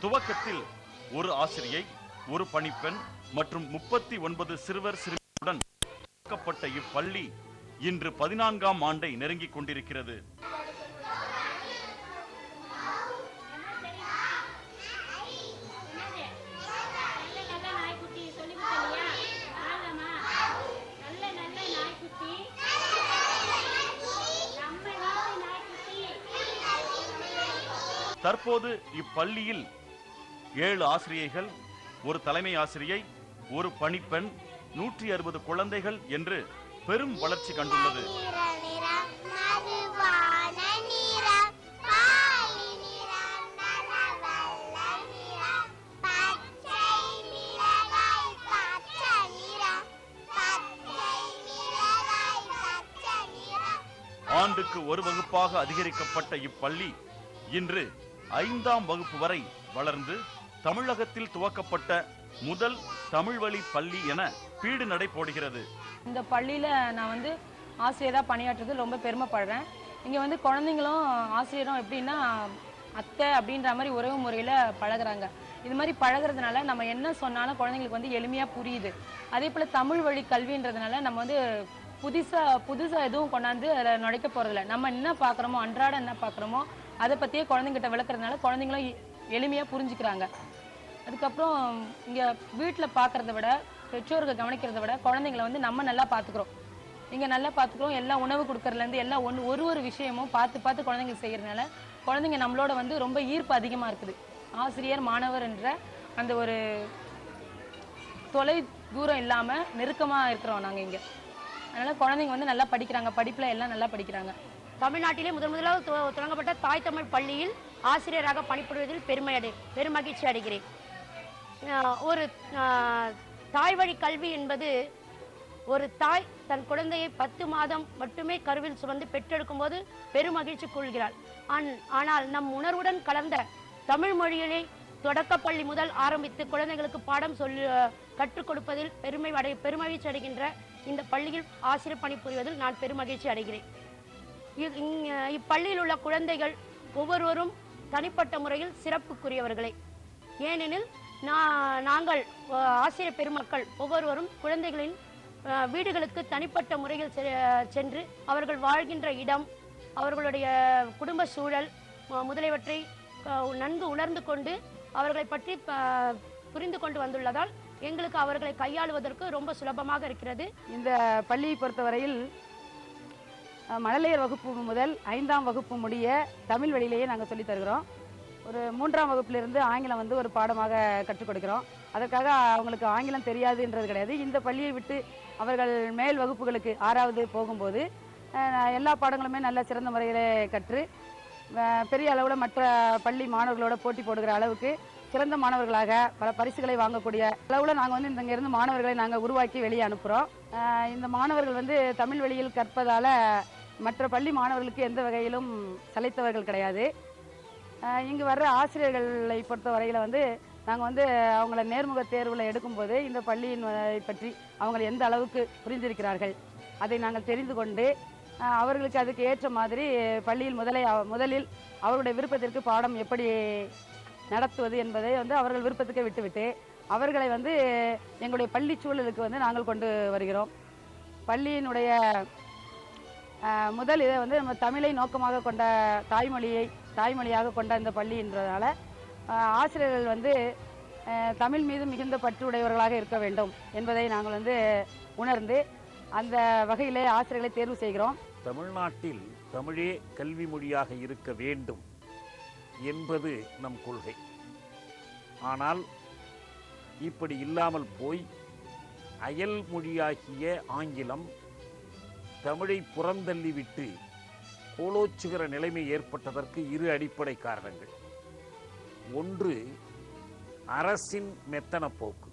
துவக்கத்தில் ஒரு ஆசிரியை, ஒரு பணிப்பெண் மற்றும் 39 சிறுவர் சிறுமியுடன் துவக்கப்பட்ட இப்பள்ளி இன்று 14ஆம் ஆண்டை நெருங்கிக் கொண்டிருக்கிறது. தற்போது இப்பள்ளியில் 7 ஆசிரியைகள், ஒரு தலைமை ஆசிரியை, ஒரு பணிப்பெண், 160 குழந்தைகள் என்று பெரும் வளர்ச்சி கண்டுள்ளது. ஆண்டுக்கு ஒரு வகுப்பாக அதிகரிக்கப்பட்ட இப்பள்ளி இன்று 5ஆம் வகுப்பு வரை வளர்ந்து தமிழகத்தில் துவக்கப்பட்ட முதல் தமிழ் வழி பள்ளி என பீடு நடை போடுகிறது. இந்த பள்ளியில நான் ஆசிரியராக பணியாற்றுறது ரொம்ப பெருமைப்படுறேன். இங்க குழந்தைங்களும் ஆசிரியரும் எப்படின்னா அத்தை அப்படின்ற மாதிரி உறவு முறையில் பழகுறாங்க. இது மாதிரி பழகிறதுனால நம்ம என்ன சொன்னாலும் குழந்தைங்களுக்கு எளிமையாக புரியுது. அதே போல் தமிழ் வழி கல்வின்றதுனால நம்ம புதுசாக எதுவும் கொண்டாந்து அதில் நுழைக்க போகிறதில்ல. நம்ம என்ன பார்க்குறோமோ, அன்றாட என்ன பார்க்குறோமோ அதை பற்றியே குழந்தைங்கிட்ட விளக்குறதுனால குழந்தைங்களும் எளிமையாக புரிஞ்சுக்கிறாங்க. அதுக்கப்புறம் இங்கே வீட்டில் பார்க்குறத விட, பெற்றோர்கள் கவனிக்கிறத விட குழந்தைங்களை நம்ம நல்லா பார்த்துக்குறோம். இங்கே நல்லா பார்த்துக்குறோம். எல்லாம் உணவு கொடுக்கறதுலேருந்து எல்லாம் ஒரு விஷயமும் பார்த்து குழந்தைங்களுக்கு செய்கிறதுனால குழந்தைங்க நம்மளோட ரொம்ப ஈர்ப்பு அதிகமாக இருக்குது. ஆசிரியர் மாணவர் என்ற அந்த ஒரு தொலை தூரம் இல்லாமல் நெருக்கமாக இருக்கிறோம் நாங்கள் இங்கே. அதனால் குழந்தைங்க நல்லா படிக்கிறாங்க. படிப்பில் எல்லாம் நல்லா படிக்கிறாங்க. தமிழ்நாட்டிலே முதலாக தொடங்கப்பட்ட தாய் தமிழ் பள்ளியில் ஆசிரியராக பணிபுரிவதில் பெருமகிழ்ச்சி அடைகிறேன். ஒரு தாய் வழி கல்வி என்பது ஒரு தாய் தன் குழந்தையை 10 மாதம் மட்டுமே கருவில் சுமந்து பெற்றெடுக்கும் போது பெருமகிழ்ச்சி கொள்கிறாள். ஆனால் நம் உணர்வுடன் கலந்த தமிழ் மொழியிலே தொடக்கப்பள்ளி முதல் ஆரம்பித்து குழந்தைகளுக்கு பாடம் கற்றுக் கொடுப்பதில் பெருமகிழ்ச்சி அடைகின்ற இந்த பள்ளியில் ஆசிரியர் பணிபுரிவதில் நான் பெருமகிழ்ச்சி அடைகிறேன். இப்பள்ளியில் உள்ள குழந்தைகள் ஒவ்வொருவரும் தனிப்பட்ட முறையில் சிறப்புக்குரியவர்களே. ஏனெனில் நாங்கள் ஆசிரியர் பெருமக்கள் ஒவ்வொருவரும் குழந்தைகளின் வீடுகளுக்கு தனிப்பட்ட முறையில் சென்று அவர்கள் வாழ்கின்ற இடம், அவர்களுடைய குடும்ப சூழல் முதலியவற்றை நன்கு உணர்ந்து கொண்டு அவர்களை பற்றி புரிந்து கொண்டு வந்துள்ளதால் எங்களுக்கு அவர்களை கையாளுவதற்கு ரொம்ப சுலபமாக இருக்கிறது. இந்த பள்ளியை பொறுத்தவரையில் மழலையர் வகுப்பு முதல் 5ஆம் வகுப்பு முடிய தமிழ் வழியிலேயே நாங்கள் சொல்லி தருகிறோம். ஒரு 3ஆம் வகுப்பிலிருந்து ஆங்கிலம் ஒரு பாடமாக கற்றுக் கொடுக்கிறோம். அதற்காக அவங்களுக்கு ஆங்கிலம் தெரியாதுன்றது கிடையாது. இந்த பள்ளியை விட்டு அவர்கள் மேல் வகுப்புகளுக்கு 6வது போகும்போது எல்லா பாடங்களுமே நல்ல சிறந்த முறையில் கற்று பெரிய அளவில் மற்ற பள்ளி மாணவர்களோட போட்டி போடுகிற அளவுக்கு சிறந்த மாணவர்களாக பல பரிசுகளை வாங்கக்கூடிய அளவில் நாங்கள் இங்கிருந்து மாணவர்களை நாங்கள் உருவாக்கி வெளியே அனுப்புகிறோம். இந்த மாணவர்கள் தமிழ் வழியில் கற்பதால் மற்ற பள்ளி மாணவர்களுக்கு எந்த வகையிலும் சளைத்தவர்கள் கிடையாது. இங்கு வர்ற ஆசிரியர்களை பொறுத்த வரையில் நாங்கள் அவங்கள நேர்முக தேர்வில் எடுக்கும்போது இந்த பள்ளியின் பற்றி அவங்க எந்த அளவுக்கு புரிந்திருக்கிறார்கள் அதை நாங்கள் தெரிந்து கொண்டு அவர்களுக்கு அதுக்கு ஏற்ற மாதிரி பள்ளியில் முதலில் அவருடைய விருப்பத்திற்கு பாடம் எப்படி நடத்துவது என்பதை அவர்கள் விருப்பத்துக்கு விட்டுவிட்டு அவர்களை எங்களுடைய பள்ளி சூழலுக்கு நாங்கள் கொண்டு வருகிறோம். பள்ளியினுடைய முதல் இதை நம்ம தமிழை நோக்கமாக கொண்ட தாய்மொழியாக கொண்ட இந்த பள்ளின்றதால ஆசிரியர்கள் தமிழ் மீது மிகுந்த பற்று உடையவர்களாக இருக்க வேண்டும் என்பதை நாங்கள் உணர்ந்து அந்த வகையிலே ஆசிரியர்களை தேர்வு செய்கிறோம். தமிழ்நாட்டில் தமிழே கல்வி மொழியாக இருக்க வேண்டும் என்பது நம் கொள்கை. ஆனால் இப்படி இல்லாமல் போய் அயல் மொழியாகிய ஆங்கிலம் தமிழை புறந்தள்ளிவிட்டு கோலோச்சுகிற நிலைமை ஏற்பட்டதற்கு 2 அடிப்படை காரணங்கள். ஒன்று அரசின் மெத்தன போக்கு,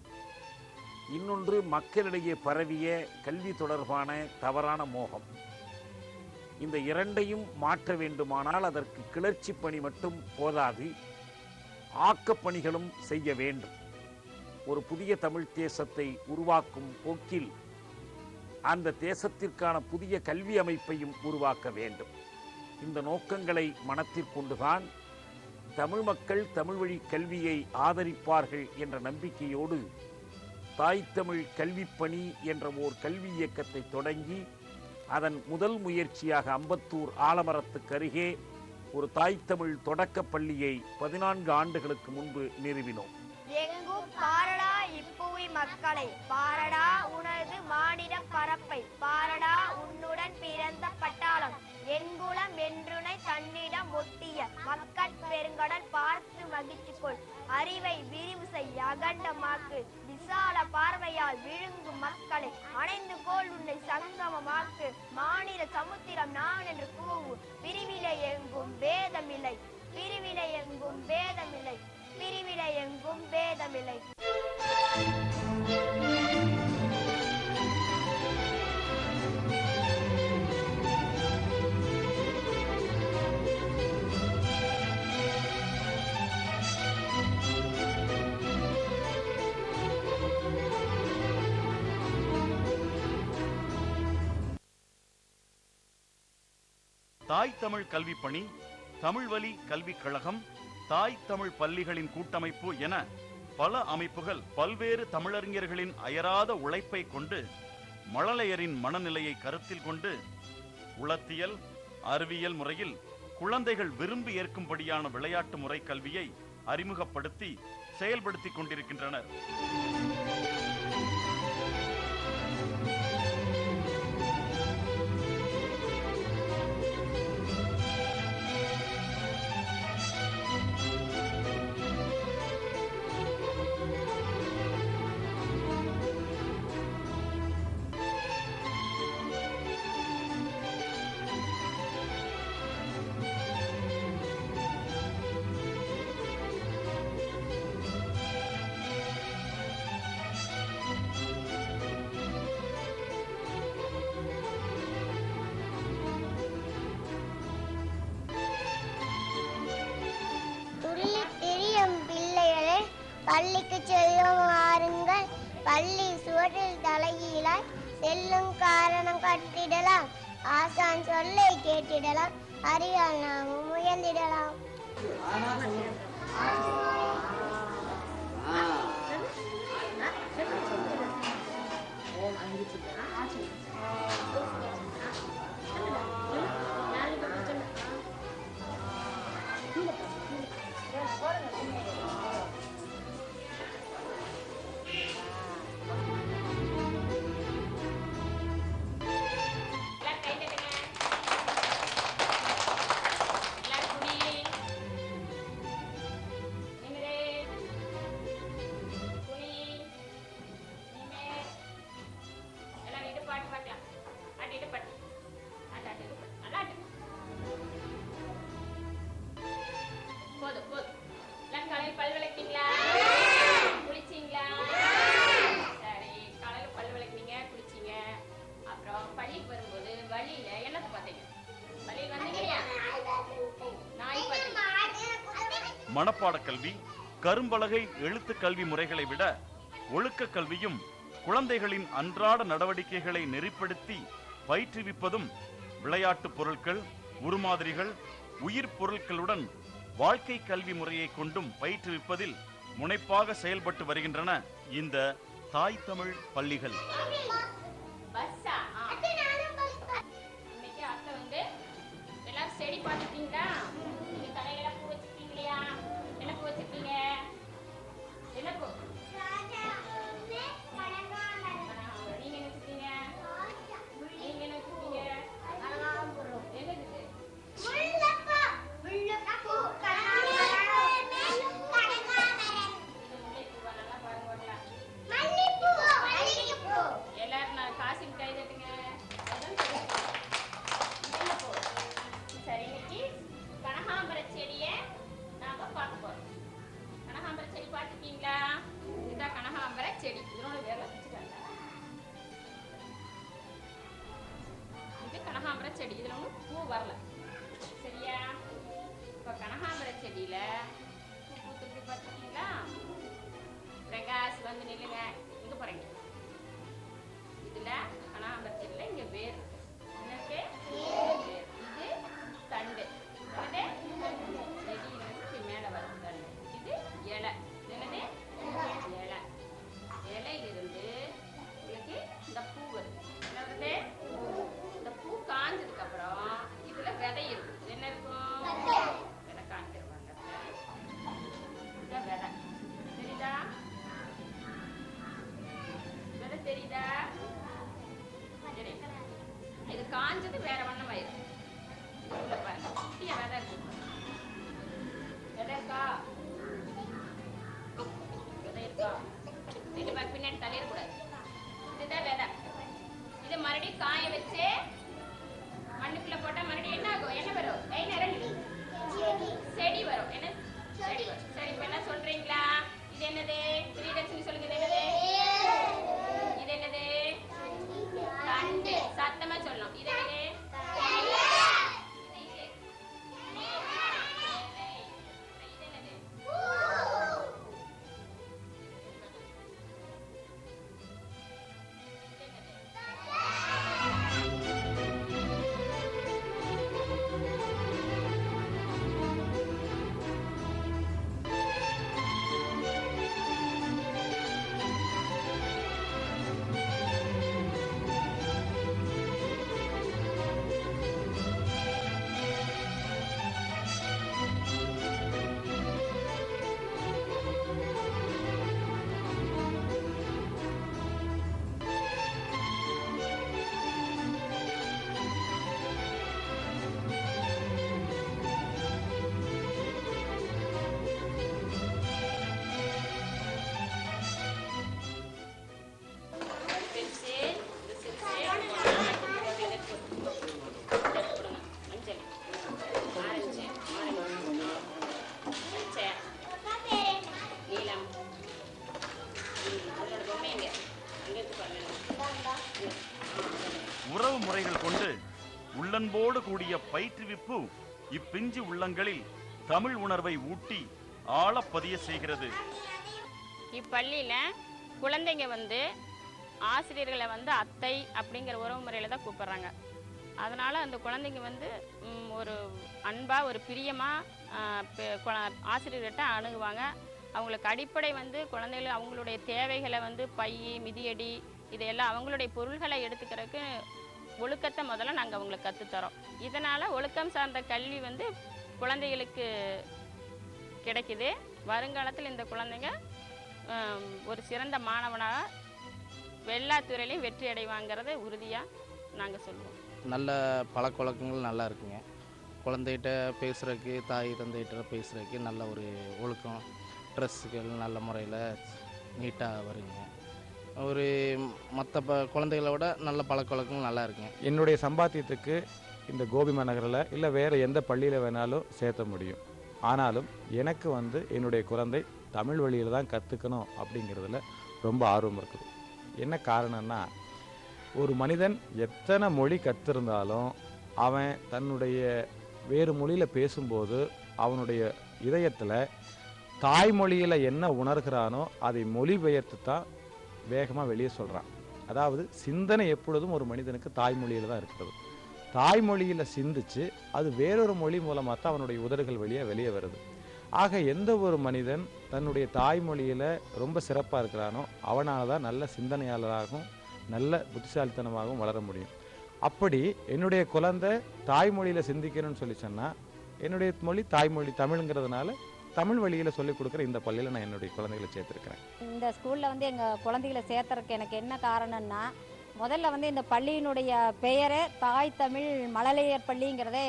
இன்னொன்று மக்களிடையே பரவிய கல்வி தொடர்பான தவறான மோகம். இந்த 2ஐயும் மாற்ற வேண்டுமானால் அதற்கு கிளர்ச்சி பணி மட்டும் போதாது, ஆக்கப்பணிகளும் செய்ய வேண்டும். ஒரு புதிய தமிழ் தேசத்தை உருவாக்கும் போக்கில் அந்த தேசத்திற்கான புதிய கல்வி அமைப்பையும் உருவாக்க வேண்டும். இந்த நோக்கங்களை மனத்திற்கொண்டுதான் தமிழ் மக்கள் தமிழ் வழி கல்வியை ஆதரிப்பார்கள் என்ற நம்பிக்கையோடு தாய் தமிழ் கல்விப்பணி என்ற ஓர் கல்வி இயக்கத்தை தொடங்கி அதன் முதல் முயற்சியாக அம்பத்தூர் ஆலமரத்துக்கு அருகே ஒரு தாய் தமிழ் தொடக்கப் பள்ளியை 14 ஆண்டுகளுக்கு முன்பு நிறுவினோம். எங்கும் பாரடா இப்புவி மக்களை, பாரடா உனது மானிட பரப்பை, பாரடா உன்னுடன் பிறந்த பட்டாளம், எங்குளம் என்றுனை தன்னிடம் ஒட்டிய மக்கட் பெருங்கடல் பார்த்து மகிழ்ச்சிக்கொள், அறிவை விரிவு செய் அகண்டமாக்கு, விசால பார்வையால் விழுங்கும் மக்களை அணைந்து கோல் உன்னை சங்கமமாக்கு, மாநில சமுத்திரம் நான் என்று கூவு, பிரிவிலை எங்கும் பேதமில்லை, பிரிவிலை எங்கும் பேதமில்லை, பிரிவிலை எங்கும் பேதமில்லை. தாய் தமிழ் கல்வி பணி, தமிழ் வழி கல்விக் கழகம், தாய் தமிழ் பள்ளிகளின் கூட்டமைப்பு என பல அமைப்புகள் பல்வேறு தமிழறிஞர்களின் அயராத உழைப்பை கொண்டு மழலையரின் மனநிலையை கருத்தில் கொண்டு உளத்தியல் அறிவியல் முறையில் குழந்தைகள் விரும்பி ஏற்கும்படியான விளையாட்டு முறை கல்வியை அறிமுகப்படுத்தி செயல்படுத்திக் கொண்டிருக்கின்றனர். பள்ளிக்கு செல்லும் வாருங்கள், பள்ளி சுவற்றில் தலைகீழாய் செல்லும் காரணம் கட்டிடலாம், ஆசான் சொல்லை கேட்டிடலாம், அறியால் நாமும் உயர்ந்திடலாம். மனப்பாட கல்வி, கரும்பலகை எழுத்து கல்வி முறைகளை விட ஒழுக்க கல்வியும் குழந்தைகளின் அன்றாட நடவடிக்கைகளை நெறிப்படுத்தி பயிற்றுவிப்பதும் விளையாட்டு பொருட்கள், உருமாதிரிகள், உயிர் பொருட்களுடன் வாழ்க்கை கல்வி முறையை கொண்டும் பயிற்றுவிப்பதில் முனைப்பாக செயல்பட்டு வருகின்றன இந்த தாய் தமிழ் பள்ளிகள். செடி இதுல ஒன்றும் பூ வரல, சரியா? இப்போ கனகாம்பர செடியில பூ பூத்துருக்கு பார்த்துருக்கீங்களா? பிரகாஷ் வந்து நில்லுங்க, இங்க போறீங்க. இதுல கனகாம்பர செடியில இங்க வேர் இருக்கு, இது தண்டு, செடி மேல காஞ்சது வேற வண்ணம் ஆயிரும். உள்ள பாருங்க குட்டியா விதை இருக்கு. விதை இருக்கா? விதை இருக்கா? ரெண்டு பேர் பின்னாடி தள்ளிடக்கூடாது. இதுதான் விதை. இதை மறுபடியும் காய வச்சு மண்ணுக்குள்ள போட்டா மறுபடியும் என்ன ஆகும்? என்ன வரும்? கை நிறங்கி செடி வரும். என்ன செடி வரும்? சரி, இப்ப என்ன சொல்றீங்களா? இது என்னது? ஸ்ரீலட்சுமி சொல்லுங்க. இது என்னது? இது என்னது? கண்டு. சத்தமா சொல்லணும். இது என்னது? உறவு முறைகள் கொண்டு உள்ளன்போடு கூடிய பயிற்றுவிப்பு இப்பிஞ்சு உள்ளங்களில் தமிழ் உணர்வை ஊட்டி ஆழப்பதிய செய்கிறது. இப்பள்ளியில குழந்தைங்க வந்து ஆசிரியர்களை வந்து அத்தை அப்படிங்கிற உறவு முறையில தான் கூப்பிடுறாங்க. அதனால அந்த குழந்தைங்க வந்து ஒரு அன்பா ஒரு பிரியமா ஆசிரியர்கிட்ட அணுகுவாங்க. அவங்களுக்கு அடிப்படை வந்து குழந்தைகள் அவங்களுடைய தேவைகளை வந்து பை மிதியடி இதையெல்லாம் அவங்களுடைய பொருள்களை எடுத்துக்கிறதுக்கு ஒழுக்கத்தை முதல்ல நாங்கள் அவங்களுக்கு கற்றுத்தரோம். இதனால் ஒழுக்கம் சார்ந்த கல்வி வந்து குழந்தைகளுக்கு கிடைக்குது. வருங்காலத்தில் இந்த குழந்தைங்க ஒரு சிறந்த மாணவனாக எல்லா துறையிலையும் வெற்றி அடைவாங்கிறத உறுதியாக நாங்கள் சொல்லுவோம். நல்ல பழக்கவழக்கங்கள் நல்லா இருக்குங்க. குழந்தைகிட்ட பேசுகிறதுக்கு தாய் தந்தைகிட்ட பேசுகிறதுக்கு நல்ல ஒரு ஒழுக்கம் ட்ரெஸ்ஸுகள் நல்ல முறையில் நீட்டாக வருங்க. ஒரு மற்ற குழந்தைகளை விட நல்ல பழக்கவழக்கங்கள் நல்லா இருக்குங்க. என்னுடைய சம்பாத்தியத்துக்கு இந்த கோபி மாநகரில் இல்லை வேறு எந்த பள்ளியில் வேணாலும் சேர்த்த முடியும். ஆனாலும் எனக்கு வந்து என்னுடைய குழந்தை தமிழ் வழியில் தான் கற்றுக்கணும் அப்படிங்கிறதுல ரொம்ப ஆர்வம் இருக்குது. என்ன காரணம்னா, ஒரு மனிதன் எத்தனை மொழி கற்றிருந்தாலும் அவன் தன்னுடைய வேறு மொழியில் பேசும்போது அவனுடைய இதயத்தில் தாய்மொழியில் என்ன உணர்கிறானோ அதை மொழிபெயர்த்து தான் வேகமாக வெளியே சொல்கிறான். அதாவது சிந்தனை எப்பொழுதும் ஒரு மனிதனுக்கு தாய்மொழியில் தான் இருக்கிறது. தாய்மொழியில் சிந்திச்சு அது வேறொரு மொழி மூலமாக தான் அவனுடைய உதடுகள் வழியாக வெளியே வருது. ஆக எந்த ஒரு மனிதன் தன்னுடைய தாய்மொழியில் ரொம்ப சிறப்பாக இருக்கிறானோ அவனால் தான் நல்ல சிந்தனையாளராகவும் நல்ல புத்திசாலித்தனமாகவும் வளர முடியும். அப்படி என்னுடைய குழந்தை தாய்மொழியில் சிந்திக்கணும்னு சொல்லி சொன்னால், என்னுடைய மொழி தாய்மொழி தமிழுங்கிறதுனால தமிழ் வழியில் சொல்லிக் கொடுக்குற இந்த பள்ளியில் நான் என்னுடைய குழந்தைகளை சேர்த்துருக்கிறேன். இந்த ஸ்கூலில் வந்து எங்கள் குழந்தைகளை சேர்த்துறதுக்கு எனக்கு என்ன காரணம்னா, முதல்ல வந்து இந்த பள்ளியினுடைய பெயரே தாய் தமிழ் மழலையர் பள்ளிங்கிறதே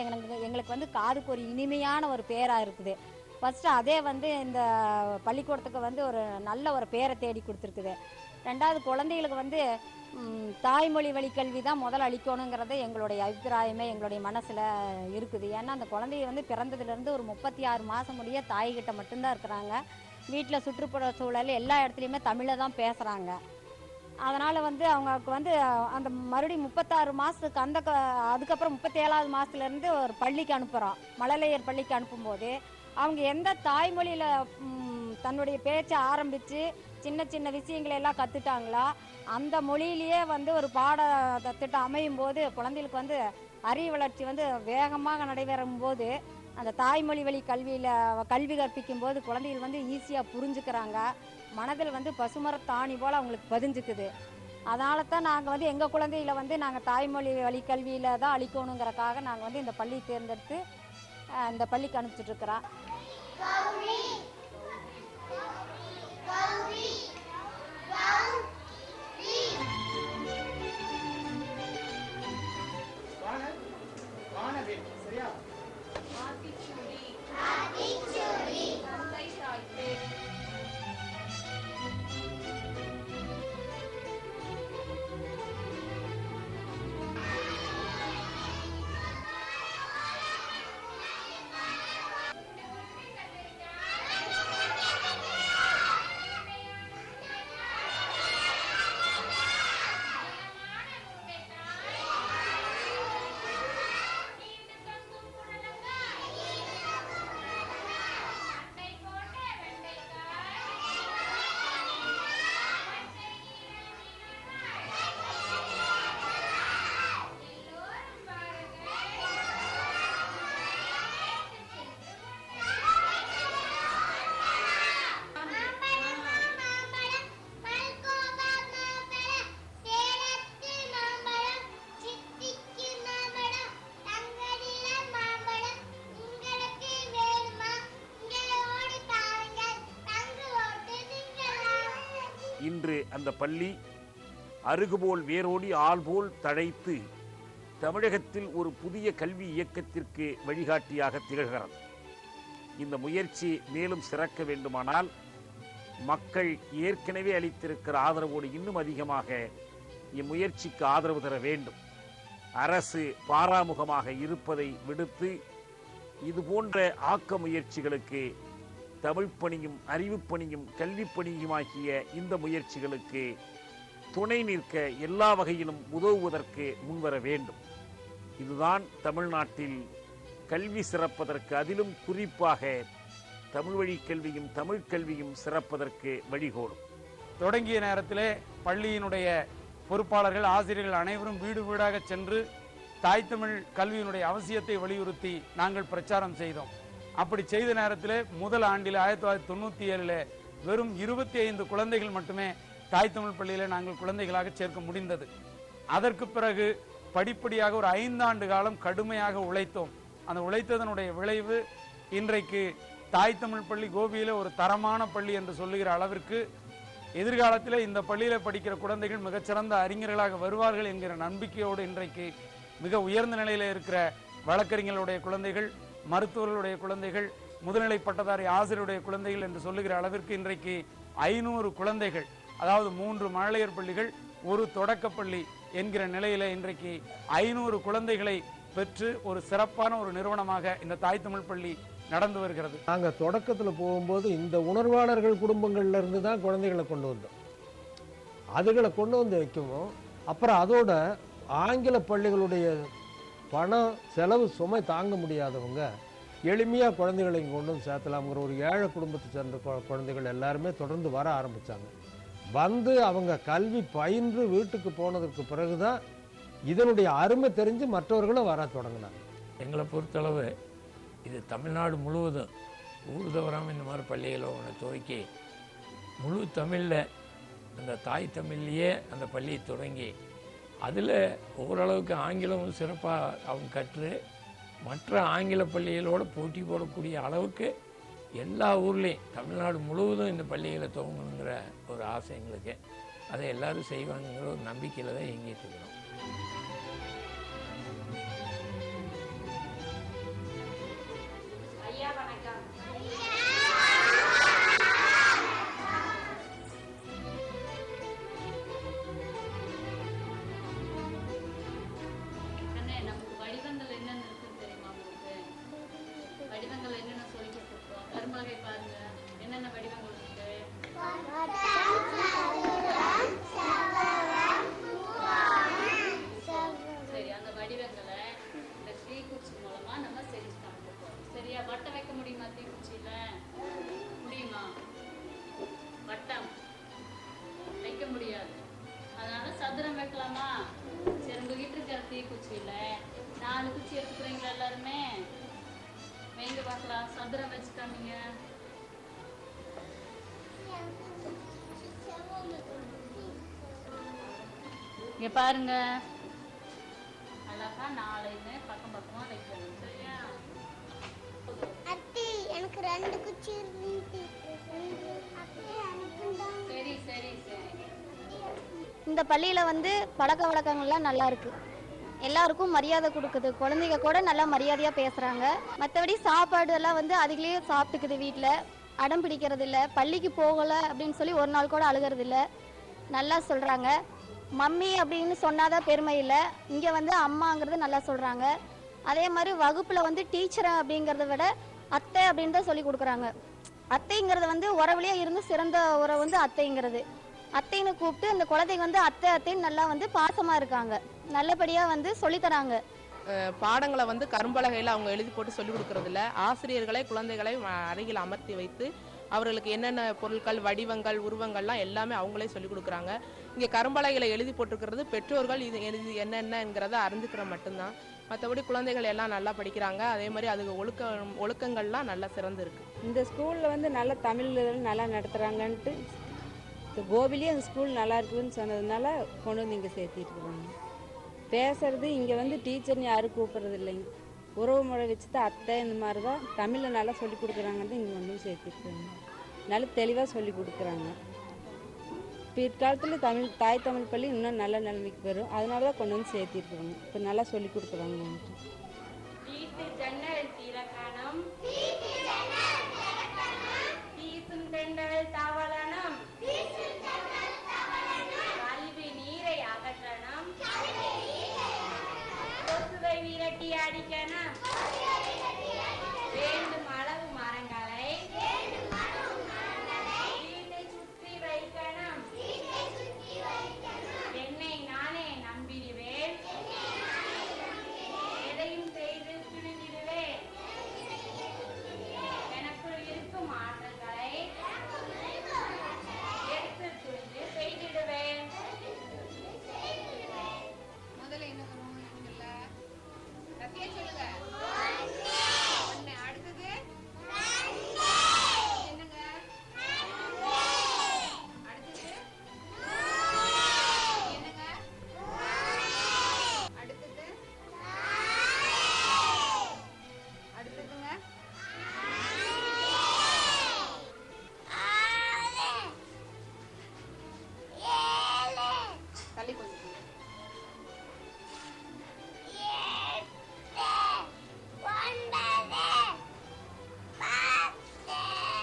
எங்களுக்கு வந்து காதுக்கு ஒரு இனிமையான ஒரு பேராக இருக்குது. ஃபஸ்ட்டு அதே வந்து இந்த பள்ளிக்கூடத்துக்கு வந்து ஒரு நல்ல ஒரு பேரை தேடி கொடுத்துருக்குது. ரெண்டாவது, குழந்தைகளுக்கு வந்து தாய்மொழி வழி கல்வி தான் முதல்ல அளிக்கணுங்கிறது எங்களுடைய அபிப்பிராயமே எங்களுடைய மனசில் இருக்குது. ஏன்னா அந்த குழந்தைய வந்து பிறந்ததுலேருந்து ஒரு 36 மாதம் முடிய தாய்கிட்ட மட்டும்தான் இருக்கிறாங்க. வீட்டில் சுற்றுப்புற சூழல் எல்லா இடத்துலையுமே தமிழை தான் பேசுகிறாங்க. அதனால் வந்து அவங்களுக்கு வந்து அந்த மறுபடியும் 36 மாதத்துக்கு அதுக்கப்புறம் 37வது மாதத்துலேருந்து ஒரு பள்ளிக்கு அனுப்புகிறோம். மழலையர் பள்ளிக்கு அனுப்பும்போது அவங்க எந்த தாய்மொழியில் தன்னுடைய பேச்சை ஆரம்பித்து சின்ன சின்ன விஷயங்களை எல்லாம் கற்றுட்டாங்களோ அந்த மொழியிலேயே வந்து ஒரு பாட திட்டம் அமையும் போது குழந்தைகளுக்கு வந்து அறிவு வளர்ச்சி வந்து வேகமாக நடைபெறும் போது அந்த தாய்மொழி வழி கல்வி கற்பிக்கும் போது குழந்தைகள் வந்து ஈஸியாக புரிஞ்சுக்கிறாங்க. மனதில் வந்து பசுமரத்தாணி போல் அவங்களுக்கு பதிஞ்சுக்குது. அதனால தான் நாங்கள் வந்து எங்கள் குழந்தைகளை வந்து நாங்கள் தாய்மொழி வழி கல்வியில் தான் அளிக்கணுங்கிறக்காக நாங்கள் வந்து இந்த பள்ளியை தேர்ந்தெடுத்து இந்த பள்ளிக்கு அனுப்பிச்சிட்ருக்கிறோம். இன்று அந்த பள்ளி அருகுபோல் வேரோடி ஆள்போல் தழைத்து தமிழகத்தில் ஒரு புதிய கல்வி இயக்கத்திற்கு வழிகாட்டியாக திகழ்கிறது. இந்த முயற்சி மேலும் சிறக்க வேண்டுமானால் மக்கள் ஏற்கனவே அளித்திருக்கிற ஆதரவோடு இன்னும் அதிகமாக இம்முயற்சிக்கு ஆதரவு தர வேண்டும். அரசு பாராமுகமாக இருப்பதை விடுத்து இது போன்ற ஆக்க முயற்சிகளுக்கு, தமிழ் பணியும் அறிவுப் பணியும் கல்விப் பணியுமாகிய இந்த முயற்சிகளுக்கு துணை நிற்க எல்லா வகையிலும் உதவுவதற்கு முன்வர வேண்டும். இதுதான் தமிழ்நாட்டில் கல்வி சிறப்பதற்கு, அதிலும் குறிப்பாக தமிழ் வழி கல்வியும் தமிழ் கல்வியும் சிறப்பதற்கு வழிகோலும். தொடங்கிய நேரத்திலே பள்ளியினுடைய பொறுப்பாளர்கள், ஆசிரியர்கள் அனைவரும் வீடு வீடாக சென்று தாய் தமிழ் கல்வியினுடைய அவசியத்தை வலியுறுத்தி நாங்கள் பிரச்சாரம் செய்தோம். அப்படி செய்த நேரத்தில் முதல் ஆண்டில் 1997 வெறும் 25 குழந்தைகள் மட்டுமே தாய் தமிழ் பள்ளியில் நாங்கள் குழந்தைகளாக சேர்க்க முடிந்தது. அதற்கு பிறகு படிப்படியாக ஒரு 5 ஆண்டு காலம் கடுமையாக உழைத்தோம். அந்த உழைத்ததனுடைய விளைவு இன்றைக்கு தாய் தமிழ் பள்ளி கோபியில் ஒரு தரமான பள்ளி என்று சொல்லுகிற அளவிற்கு எதிர்காலத்தில் இந்த பள்ளியில் படிக்கிற குழந்தைகள் மிகச்சிறந்த அறிஞர்களாக வருவார்கள் என்கிற நம்பிக்கையோடு இன்றைக்கு மிக உயர்ந்த நிலையில் இருக்கிற வழக்கறிஞர்களுடைய குழந்தைகள், மருத்துவர்களுடைய குழந்தைகள், முதுநிலை பட்டதாரி ஆசிரியருடைய குழந்தைகள் என்று சொல்லுகிற அளவிற்கு இன்றைக்கு 500 குழந்தைகள், அதாவது 3 மழலையர் பள்ளிகள், ஒரு தொடக்கப்பள்ளி என்கிற நிலையில் இன்றைக்கு 500 குழந்தைகளை பெற்று ஒரு சிறப்பான ஒரு நிறுவனமாக இந்த தாய் தமிழ் பள்ளி நடந்து வருகிறது. நாங்கள் தொடக்கத்தில் போகும்போது இந்த உணர்வாளர்கள் குடும்பங்கள்ல இருந்து தான் குழந்தைகளை கொண்டு வந்தோம். அதுகளை கொண்டு வந்து வைக்கவும், அப்புறம் அதோட ஆங்கில பள்ளிகளுடைய பணம் செலவு சுமை தாங்க முடியாதவங்க எளிமையாக குழந்தைகளை இங்கே கொண்டு வந்து சேர்த்தலாம்ங்கிற ஒரு ஏழை குடும்பத்தை சேர்ந்த குழந்தைகள் எல்லாருமே தொடர்ந்து வர ஆரம்பித்தாங்க. வந்து அவங்க கல்வி பயின்று வீட்டுக்கு போனதுக்கு பிறகு தான் இதனுடைய அருமை தெரிஞ்சு மற்றவர்களும் வர தொடங்கினாங்க. எங்களை பொறுத்தளவு இது தமிழ்நாடு முழுவதும் ஊர் தவறாமல் இந்த மாதிரி பள்ளிகளை ஒன்று துவக்கி முழு தமிழில் அந்த தாய் தமிழ்லேயே அந்த பள்ளியை தொடங்கி அதில் ஓரளவுக்கு ஆங்கிலமும் சிறப்பாக அவங்க கற்று மற்ற ஆங்கில பள்ளிகளோடு போட்டி போடக்கூடிய அளவுக்கு எல்லா ஊர்லேயும் தமிழ்நாடு முழுவதும் இந்த பள்ளிகளை துவங்கணுங்கிற ஒரு ஆசை எங்களுக்கு. அதை எல்லோரும் செய்வாங்கிற ஒரு நம்பிக்கையில் தான் இயங்கிட்டு இருக்கிறோம். இங்க பாருங்க, அழகா 4 பக்கம் பக்கமா வைக்கணும். சரியா? அத்தி எனக்கு 2 குச்சி இருக்கு. சரி சரி சரி. இந்த பள்ளியில் வந்து பழக்க வழக்கங்கள்லாம் நல்லா இருக்கு. எல்லாருக்கும் மரியாதை கொடுக்குது. குழந்தைங்க கூட நல்லா மரியாதையாக பேசுகிறாங்க. மற்றபடி சாப்பாடு எல்லாம் வந்து அதுலேயே சாப்பிட்டுக்குது. வீட்டில் அடம் பிடிக்கிறது இல்லை. பள்ளிக்கு போகலை அப்படின்னு சொல்லி ஒரு நாள் கூட அழுகிறது இல்லை. நல்லா சொல்கிறாங்க. மம்மி அப்படின்னு சொன்னாதான் பெருமை இல்லை. இங்கே வந்து அம்மாங்கிறது நல்லா சொல்கிறாங்க. அதே மாதிரி வகுப்பில் வந்து டீச்சரை அப்படிங்கிறத விட அத்தை அப்படின்னு தான் சொல்லி கொடுக்குறாங்க. அத்தைங்கிறது வந்து உறவுலேயே இருந்து சிறந்த உறவு வந்து அத்தைங்கிறது. அத்தைன்னு கூப்பிட்டு அந்த குழந்தைங்க வந்து அத்தை அத்தைன்னு நல்லா வந்து பாசமாக இருக்காங்க. நல்லபடியாக வந்து சொல்லித்தராங்க. பாடங்களை வந்து கரும்பலகையில் அவங்க எழுதி போட்டு சொல்லிக் கொடுக்கறதில்ல. ஆசிரியர்களை குழந்தைகளை அருகில் அமர்த்தி வைத்து அவர்களுக்கு என்னென்ன பொருட்கள், வடிவங்கள், உருவங்கள்லாம் எல்லாமே அவங்களே சொல்லிக் கொடுக்குறாங்க. இங்கே கரும்பலகையில் எழுதி போட்டிருக்கிறது பெற்றோர்கள் இது என்னென்னங்கிறத அறிஞ்சுக்கிற மட்டும்தான். மற்றபடி குழந்தைகள் எல்லாம் நல்லா படிக்கிறாங்க. அதே மாதிரி அதுக்கு ஒழுக்கங்கள்லாம் நல்லா சிறந்து இருக்கு. இந்த ஸ்கூலில் வந்து நல்லா தமிழ் நல்லா நடத்துகிறாங்கன்ட்டு கோபிலேயே அந்த ஸ்கூல் நல்லா இருக்குதுன்னு சொன்னதுனால கொண்டு வந்து இங்கே சேர்த்திட்டு இருக்கிறாங்க. பேசுறது இங்கே வந்து டீச்சர்னு யாரும் கூப்பிட்றது இல்லைங்க. உறவு முறை வச்சு தான் அத்தை இந்த மாதிரி தான் தமிழில் நல்லா சொல்லி கொடுக்குறாங்கன்னு இங்கே வந்து சேர்த்திருக்காங்க. நல்லா தெளிவாக சொல்லி கொடுக்குறாங்க. பிற்காலத்தில் தாய் தமிழ் பள்ளி இன்னும் நல்ல நிலைமைக்கு வரும். அதனால தான் கொண்டு வந்து சேர்த்திருக்கிறோங்க. இப்போ நல்லா சொல்லி கொடுக்குறாங்க. வீட்டு ஜன்னல் திறக்கணும், வீசும் தென்றல் தவளனம், கல்வி நீரை அகற்றணும், கொசுவை விரட்டி அடிக்கணும், வேண்டும் அளவு மரங்களை வீட்டை சுற்றி வைக்கணும், என்னை நானே நம்பிடுவேன், எதையும் செய்து பிடித்திடுவேன், எனக்குள் இருக்கும் ஆற்றல்களை எடுத்து துணிந்து செய்திடுவேன். முதல்ல என்ன பண்ணுவாங்க? சத்தியா சொல்லுங்க. ஒண்ணு. அடுத்தது என்னங்க? அடுத்தது என்னங்க? அடுத்தது அடுத்ததுங்க? தள்ளி கொஞ்சம்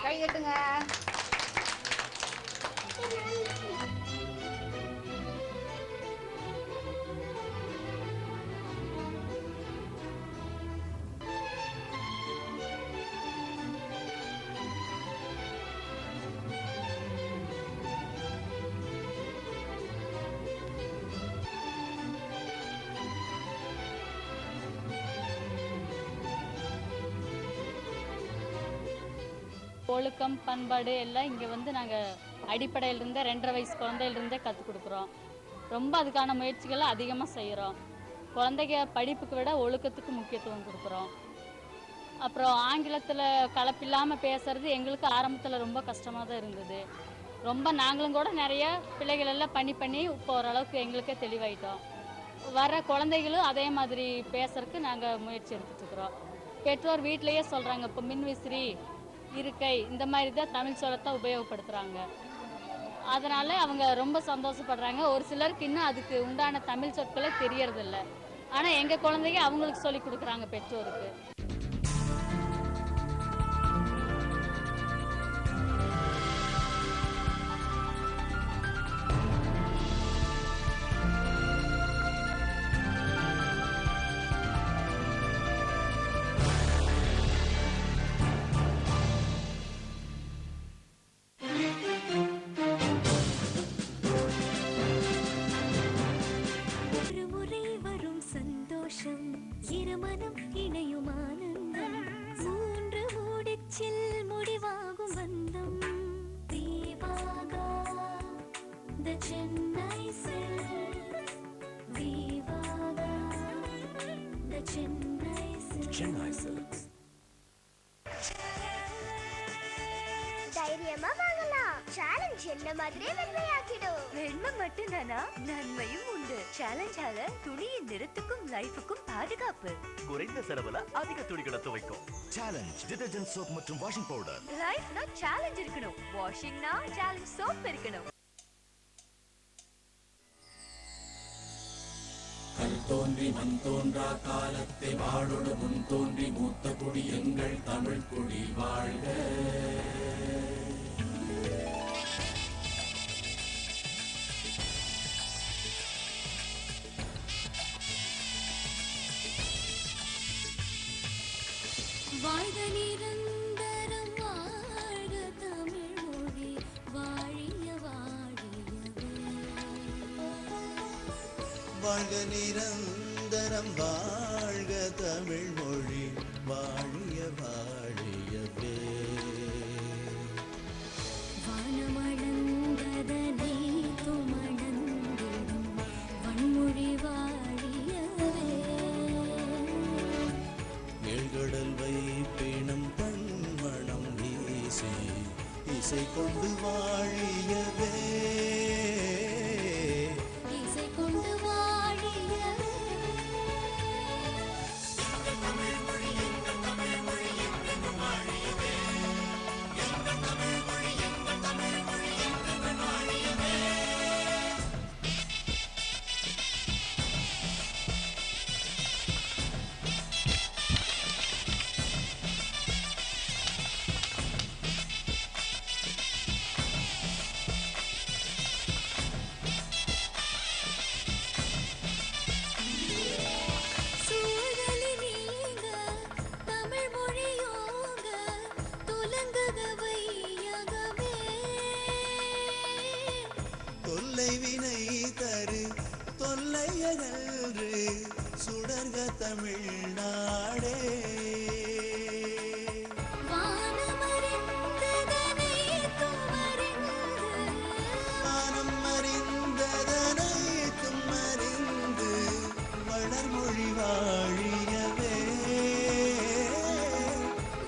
கை கட்டுங்க. ஒழுக்கம் பண்பாடு எல்லாம் இங்கே வந்து நாங்கள் அடிப்படையிலிருந்தே 2.5 வயசு குழந்தையிலிருந்தே கற்றுக் கொடுக்குறோம். ரொம்ப அதுக்கான முயற்சிகளை அதிகமாக செய்கிறோம். குழந்தைங்க படிப்புக்கு விட ஒழுக்கத்துக்கு முக்கியத்துவம் கொடுக்குறோம். அப்புறம் ஆங்கிலத்தில் கலப்பில்லாமல் பேசுறது எங்களுக்கு ஆரம்பத்தில் ரொம்ப கஷ்டமாக தான் இருந்தது. ரொம்ப நாங்களும் கூட நிறைய பிள்ளைகள் எல்லாம் பண்ணி இப்போ ஓரளவுக்கு எங்களுக்கே தெளிவாயிட்டோம். வர குழந்தைகளும் அதே மாதிரி பேசுறதுக்கு நாங்கள் முயற்சி எடுத்துட்டுருக்குறோம். பெற்றோர் வீட்டிலையே சொல்கிறாங்க, இப்போ மின்விசிறி இருக்கை இந்த மாதிரி தான் தமிழ் சொல்லத்தான் உபயோகப்படுத்துகிறாங்க. அதனால் அவங்க ரொம்ப சந்தோஷப்படுறாங்க. ஒரு சிலருக்கு இன்னும் அதுக்கு உண்டான தமிழ் சொற்களே தெரியறதில்ல. ஆனால் எங்கள் குழந்தைங்க அவங்களுக்கு சொல்லி கொடுக்குறாங்க பெற்றோருக்கு. இருமனம் இணையும் ஆனந்தம், 3 முடிச்சில் முடிவாகும் பந்தம். Vivaha the Chennai Silks, Vivaha the Chennai Silks. Chennai Silks. தைரியமா வாங்கலாம். சேலஞ்ச் என்ன மாதிரியே வெண்மையாக்கிடும். வெண்மை மட்டும் தானா, நன்மையும் உண்டு. சேலஞ்சால துணியின் நிறத்துக்கும் லைஃபுக்கும் பாதுகாப்பு. குறைந்த செலவுல அதிக துணிகளை துவைக்கும் சேலஞ்ச் டிடர்ஜென்ட் சோப் மற்றும் வாஷிங் பவுடர். லைஃப்னா சேலஞ்ச் இருக்கணும், வாஷிங்னா சேலஞ்ச் சோப் இருக்கணும். கல் தோன்றி மண் தோன்றா காலத்தை வாழோடு முன் தோன்றி மூத்த குடி எங்கள் தமிழ் குடி வாழ்க. வாழ்க நிரந்தரம் வாழ்க தமிழ் மொழி வாழிய வாழியவே. வாழ்க நிரந்தரம் வாழ்க தமிழ் மொழி வாழிய வாழியவே. வானமளந்ததனை துமணந்திடும் வன்மொழி வாழியவே. ஏழ்கடல் வைப்பினம் பண்மணம் வீசி இசை கொண்டு வாழியவே. இசை கொண்டு வாழியவே. எங்கள் தமிழ் மொழி எங்கள் தமிழ் மொழி எங்கள் வாழியவே. எங்கள் தமிழ் மொழி எங்கள் தமிழ் மொழி எங்கள் வாழியவே. சுடர்க தமிழ்நாடே வானம் அறிந்ததனைத்தும் அறிந்து வளர்மொழி வாழியவே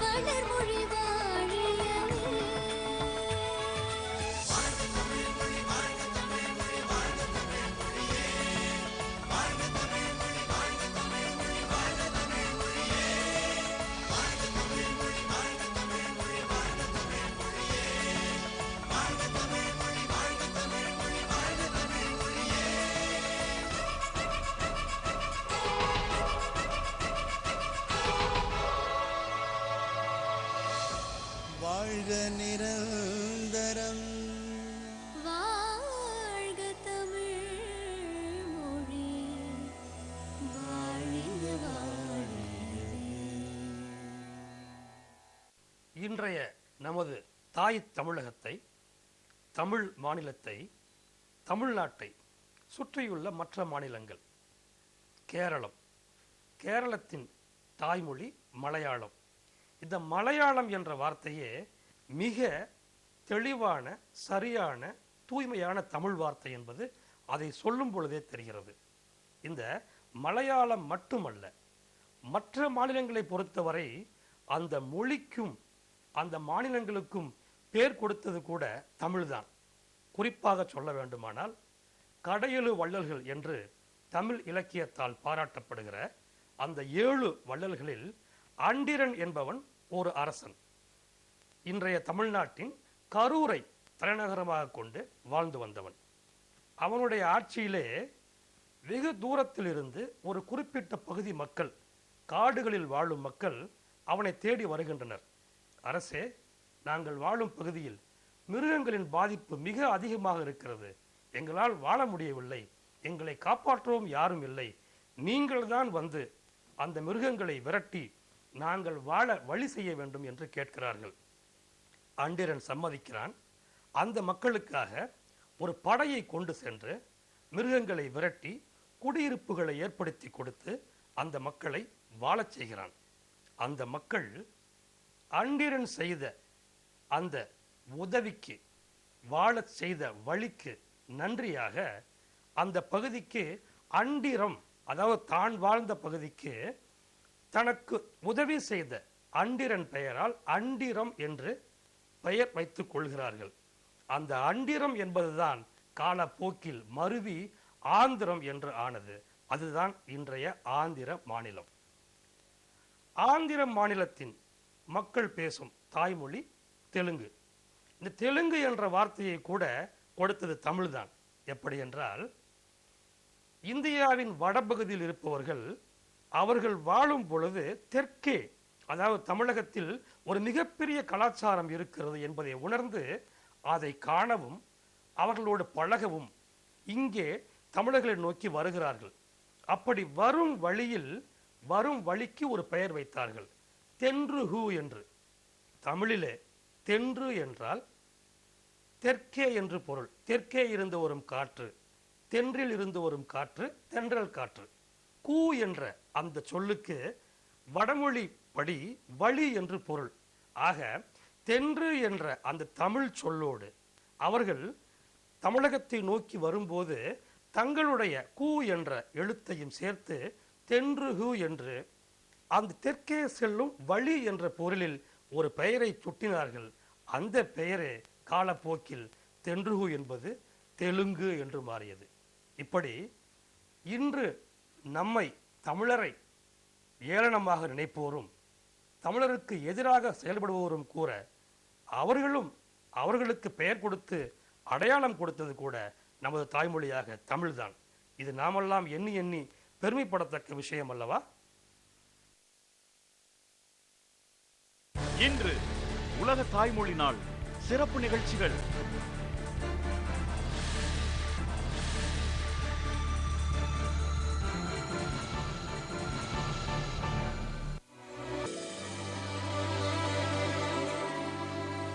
வளர்மொழி வாழியவே வாழ்க தமிழ் மொழி வாழ்க தமிழ் மொழி வாழ்க தமிழ் மொழியே வாழ்க தமிழ் மொழி வாழ்க தமிழ் மொழி வாழ்க தமிழ் மொழியே வாழ்க தமிழ் மொழி வாழ்க தமிழ் மொழி வாழ்க தமிழ் மொழியே வாழ்க தமிழ் மொழி வாழ்க தமிழ் மொழி வாழ்க தமிழ் மொழியே வாழ்க நிரந்தரம் வாழ்க தமிழ் மொழி வாழிய வாழியவே. இன்றைய நமது தாய் தமிழகத்தை, தமிழ் மாநிலத்தை, தமிழ்நாட்டை சுற்றியுள்ள மற்ற மாநிலங்கள், கேரளத்தின் தாய்மொழி மலையாளம். இந்த மலையாளம் என்ற வார்த்தையே மிக தெளிவான, சரியான, தூய்மையான தமிழ் வார்த்தை என்பது அதை சொல்லும் பொழுதே தெரிகிறது. இந்த மலையாளம் மட்டுமல்ல, மற்ற மாநிலங்களை பொறுத்தவரை அந்த மொழிக்கும் அந்த மாநிலங்களுக்கும் பேர் கொடுத்தது கூட தமிழ்தான். குறிப்பாக சொல்ல வேண்டுமானால் கடையெழு வள்ளல்கள் என்று தமிழ் இலக்கியத்தால் பாராட்டப்படுகிற அந்த 7 வள்ளல்களில் அண்டிரன் என்பவன் ஒரு அரசன். இன்றைய தமிழ்நாட்டின் கரூரை தலைநகரமாக கொண்டு வாழ்ந்து வந்தவன். அவனுடைய ஆட்சியிலே வெகு தூரத்தில் இருந்து ஒரு குறிப்பிட்ட பகுதி மக்கள், காடுகளில் வாழும் மக்கள் அவனை தேடி வருகின்றனர். அரசே, நாங்கள் வாழும் பகுதியில் மிருகங்களின் பாதிப்பு மிக அதிகமாக இருக்கிறது, எங்களால் வாழ முடியவில்லை, எங்களை காப்பாற்றவும் யாரும் இல்லை, நீங்கள்தான் வந்து அந்த மிருகங்களை விரட்டி நாங்கள் வாழ வழி செய்ய வேண்டும் என்று கேட்கிறார்கள். அண்டிரன் சம்மதிக்கிறான். அந்த மக்களுக்காக ஒரு படையை கொண்டு சென்று மிருகங்களை விரட்டி குடியிருப்புகளை ஏற்படுத்தி கொடுத்து அந்த மக்களை வாழச் செய்கிறான். அந்த மக்கள் அண்டிரன் செய்த அந்த உதவிக்கு, வாழச் செய்த வழிக்கு நன்றியாக அந்த பகுதிக்கு அண்டிரம், அதாவது தான் வாழ்ந்த பகுதிக்கு தனக்கு உதவி செய்த அண்டிரன் பெயரால் அண்டிரம் என்று பெயர் வைத்துக் கொள்கிறார்கள். அந்த அண்டிரம் என்பதுதான் காலப்போக்கில் மருவி ஆந்திரம் என்று ஆனது. அதுதான் இன்றைய ஆந்திர மாநிலம். ஆந்திர மாநிலத்தின் மக்கள் பேசும் தாய்மொழி தெலுங்கு. இந்த தெலுங்கு என்ற வார்த்தையை கூட கொடுத்தது தமிழ்தான். எப்படி என்றால், இந்தியாவின் வடபகுதியில் இருப்பவர்கள் அவர்கள் வாழும் பொழுது தெற்கே, அதாவது தமிழகத்தில் ஒரு மிகப்பெரிய கலாச்சாரம் இருக்கிறது என்பதை உணர்ந்து அதை காணவும் அவர்களோடு பழகவும் இங்கே தமிழர்களை நோக்கி வருகிறார்கள். அப்படி வரும் வழிக்கு ஒரு பெயர் வைத்தார்கள், தென்றுஹூ என்று. தமிழிலே தென்று என்றால் தெற்கே என்று பொருள். தெற்கே இருந்து வரும் காற்று, தென்றில் இருந்து வரும் காற்று தென்றல் காற்று. கூ என்ற அந்த சொல்லுக்கு வடமொழி படி வழி என்று பொருள். ஆக தென்று என்ற அந்த தமிழ் சொல்லோடு அவர்கள் தமிழகத்தை நோக்கி வரும்போது தங்களுடைய கூ என்ற எழுத்தையும் சேர்த்து தென்றுஹூ என்று அந்த தெற்கே செல்லும் வழி என்ற பொருளில் ஒரு பெயரை சுட்டினார்கள். அந்த பெயரே காலப்போக்கில் தென்றுஹூ என்பது தெலுங்கு என்று மாறியது. இப்படி இன்று நம்மை தமிழரை ஏளனமாக நினைப்போரும் தமிழருக்கு எதிராக செயல்படுபவரும் கூற அவர்களுக்கு பெயர் கொடுத்து அடையாளம் கொடுத்தது கூட நமது தாய்மொழியாக தமிழ்தான். இது நாமெல்லாம் எண்ணி எண்ணி பெருமைப்படத்தக்க விஷயம் அல்லவா? இன்று உலக தாய்மொழி நாள் சிறப்பு நிகழ்ச்சிகள்.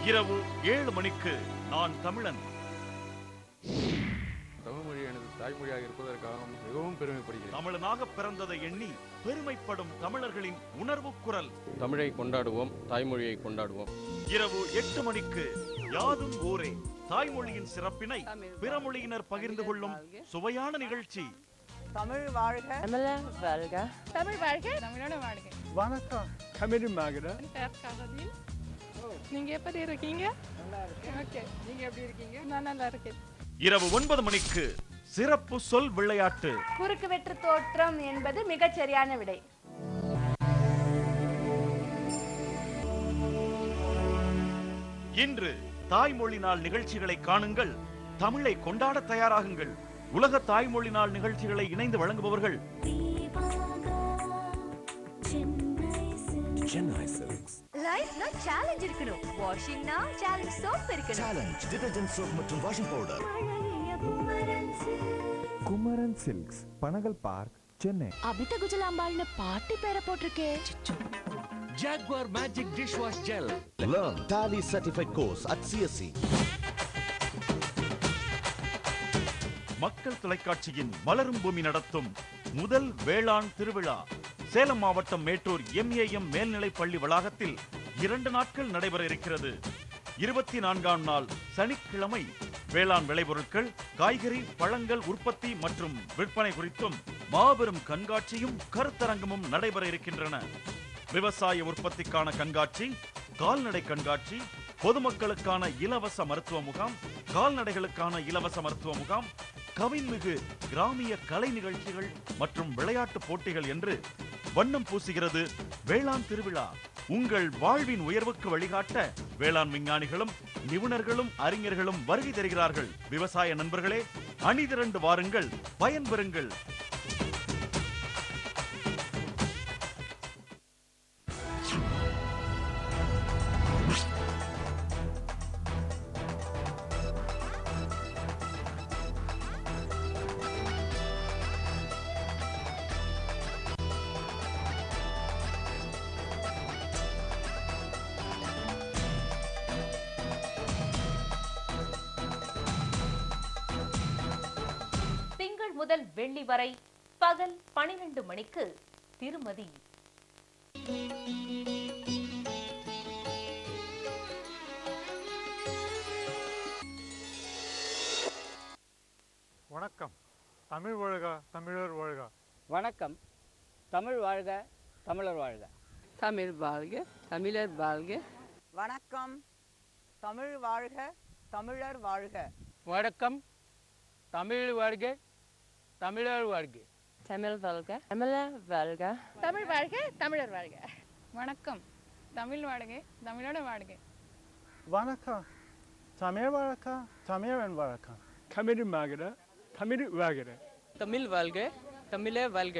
இரவு 7 மணிக்கு நான் தமிழன். தமிழ் மொழி எனது தாய்மொழியாக இருப்பதற்காக மிகவும் பெருமைப்படுகிறேன். தமிழனாக பிறந்ததை எண்ணி பெருமைப்படும் தமிழர்களின் உணர்வு குரல். தமிழை கொண்டாடுவோம், தாய்மொழியை கொண்டாடுவோம். இரவு 8 மணிக்கு யாதும் ஊரே தாய்மொழியின் சிறப்பினை பிற மொழியினர் பகிர்ந்து கொள்ளும் சுவையான நிகழ்ச்சி. தமிழ் வாழ்க, தமிழர் வாழ்க, தமிழ் வாழ்க, தமிழோட வாழ்க. வணக்கம், தமிழ் வாழ்க. நீங்க எப்படி இருக்கீங்க? நல்லா இருக்கேன். ஓகே, நீங்க எப்படி இருக்கீங்க? நான் நல்லா இருக்கேன். இரவு 9 மணிக்கு சிறப்பு சொல் விளையாட்டு. குறுக்கு வெற்று தோற்றம் என்பது மிகச் சரியான விடை. இன்று தாய்மொழி நாள் நிகழ்ச்சிகளை காணுங்கள், தமிழை கொண்டாட தயாராகுங்கள். உலக தாய்மொழி நாள் நிகழ்ச்சிகளை இணைந்து வழங்குபவர்கள் Chennai Silks. லைஃப்ல சேலஞ்ச் இருக்கணும். வாஷிங்னா சேலஞ்ச் சோப் இருக்கணும். Challenge detergent soap மற்றும் washing powder. Kumaran Silks, Panagal Park, Chennai. Apitha குஜலாம்பாள்னு பாட்டி பேரை போட்டிருக்கே. Jaguar Magic Dishwash Gel. Learn Tally certified course at CSC. மக்கள் தொலைக்காட்சியின் மலரும் பூமி நடத்தும் முதல் வேளாண் திருவிழா சேலம் மாவட்டம் மேட்டூர் MAM மேல்நிலைப் பள்ளி வளாகத்தில் 2 நாட்கள் நடைபெற இருக்கிறது. 24ஆம் நாள் சனிக்கிழமை வேளாண் விளைபொருட்கள், காய்கறி, பழங்கள் உற்பத்தி மற்றும் விற்பனை குறித்தும் மாபெரும் கண்காட்சியும் கருத்தரங்கமும் நடைபெற இருக்கின்றன. விவசாய உற்பத்திக்கான கண்காட்சி, கால்நடை கண்காட்சி, பொதுமக்களுக்கான இலவச மருத்துவ முகாம், கால்நடைகளுக்கான இலவச மருத்துவ முகாம், கவின்மிகு கிராமிய கலை நிகழ்ச்சிகள் மற்றும் விளையாட்டு போட்டிகள் என்று வண்ணம் பூசுகிறது வேளாண் திருவிழா. உங்கள் வாழ்வின் உயர்வுக்கு வழிகாட்ட வேளாண் விஞ்ஞானிகளும் நிபுணர்களும் அறிஞர்களும் வருகை தருகிறார்கள். விவசாய நண்பர்களே, அணிதிரண்டு வாருங்கள், பயன்பெறுங்கள். முதல் வெள்ளி வரை பகல் 12 மணிக்கு திருமதி. வணக்கம், தமிழ் வாழ்க, தமிழர் வாழ்க. வணக்கம், தமிழ் வாழ்க, தமிழர் வாழ்க. தமிழ் வாழ்க, தமிழர் வாழ்க. வணக்கம், தமிழ் வாழ்க, தமிழர் வாழ்க. வணக்கம், தமிழ் வாழ்க, தமிழர் வாழ்க. தமிழ் வாழ்க, தமிழர் வாழ்க. தமிழ் வாழ்க, தமிழர் வாழ்க. வணக்கம், தமிழ் வாழ்க, தமிழோட வாழ்க. வணக்கம், தமிழ் வாழ்க, தமிழன் வாழ்க. தமிழ் வாழ்க, தமிழ் வாழ்க. தமிழ் வாழ்க, தமிழர் வாழ்க.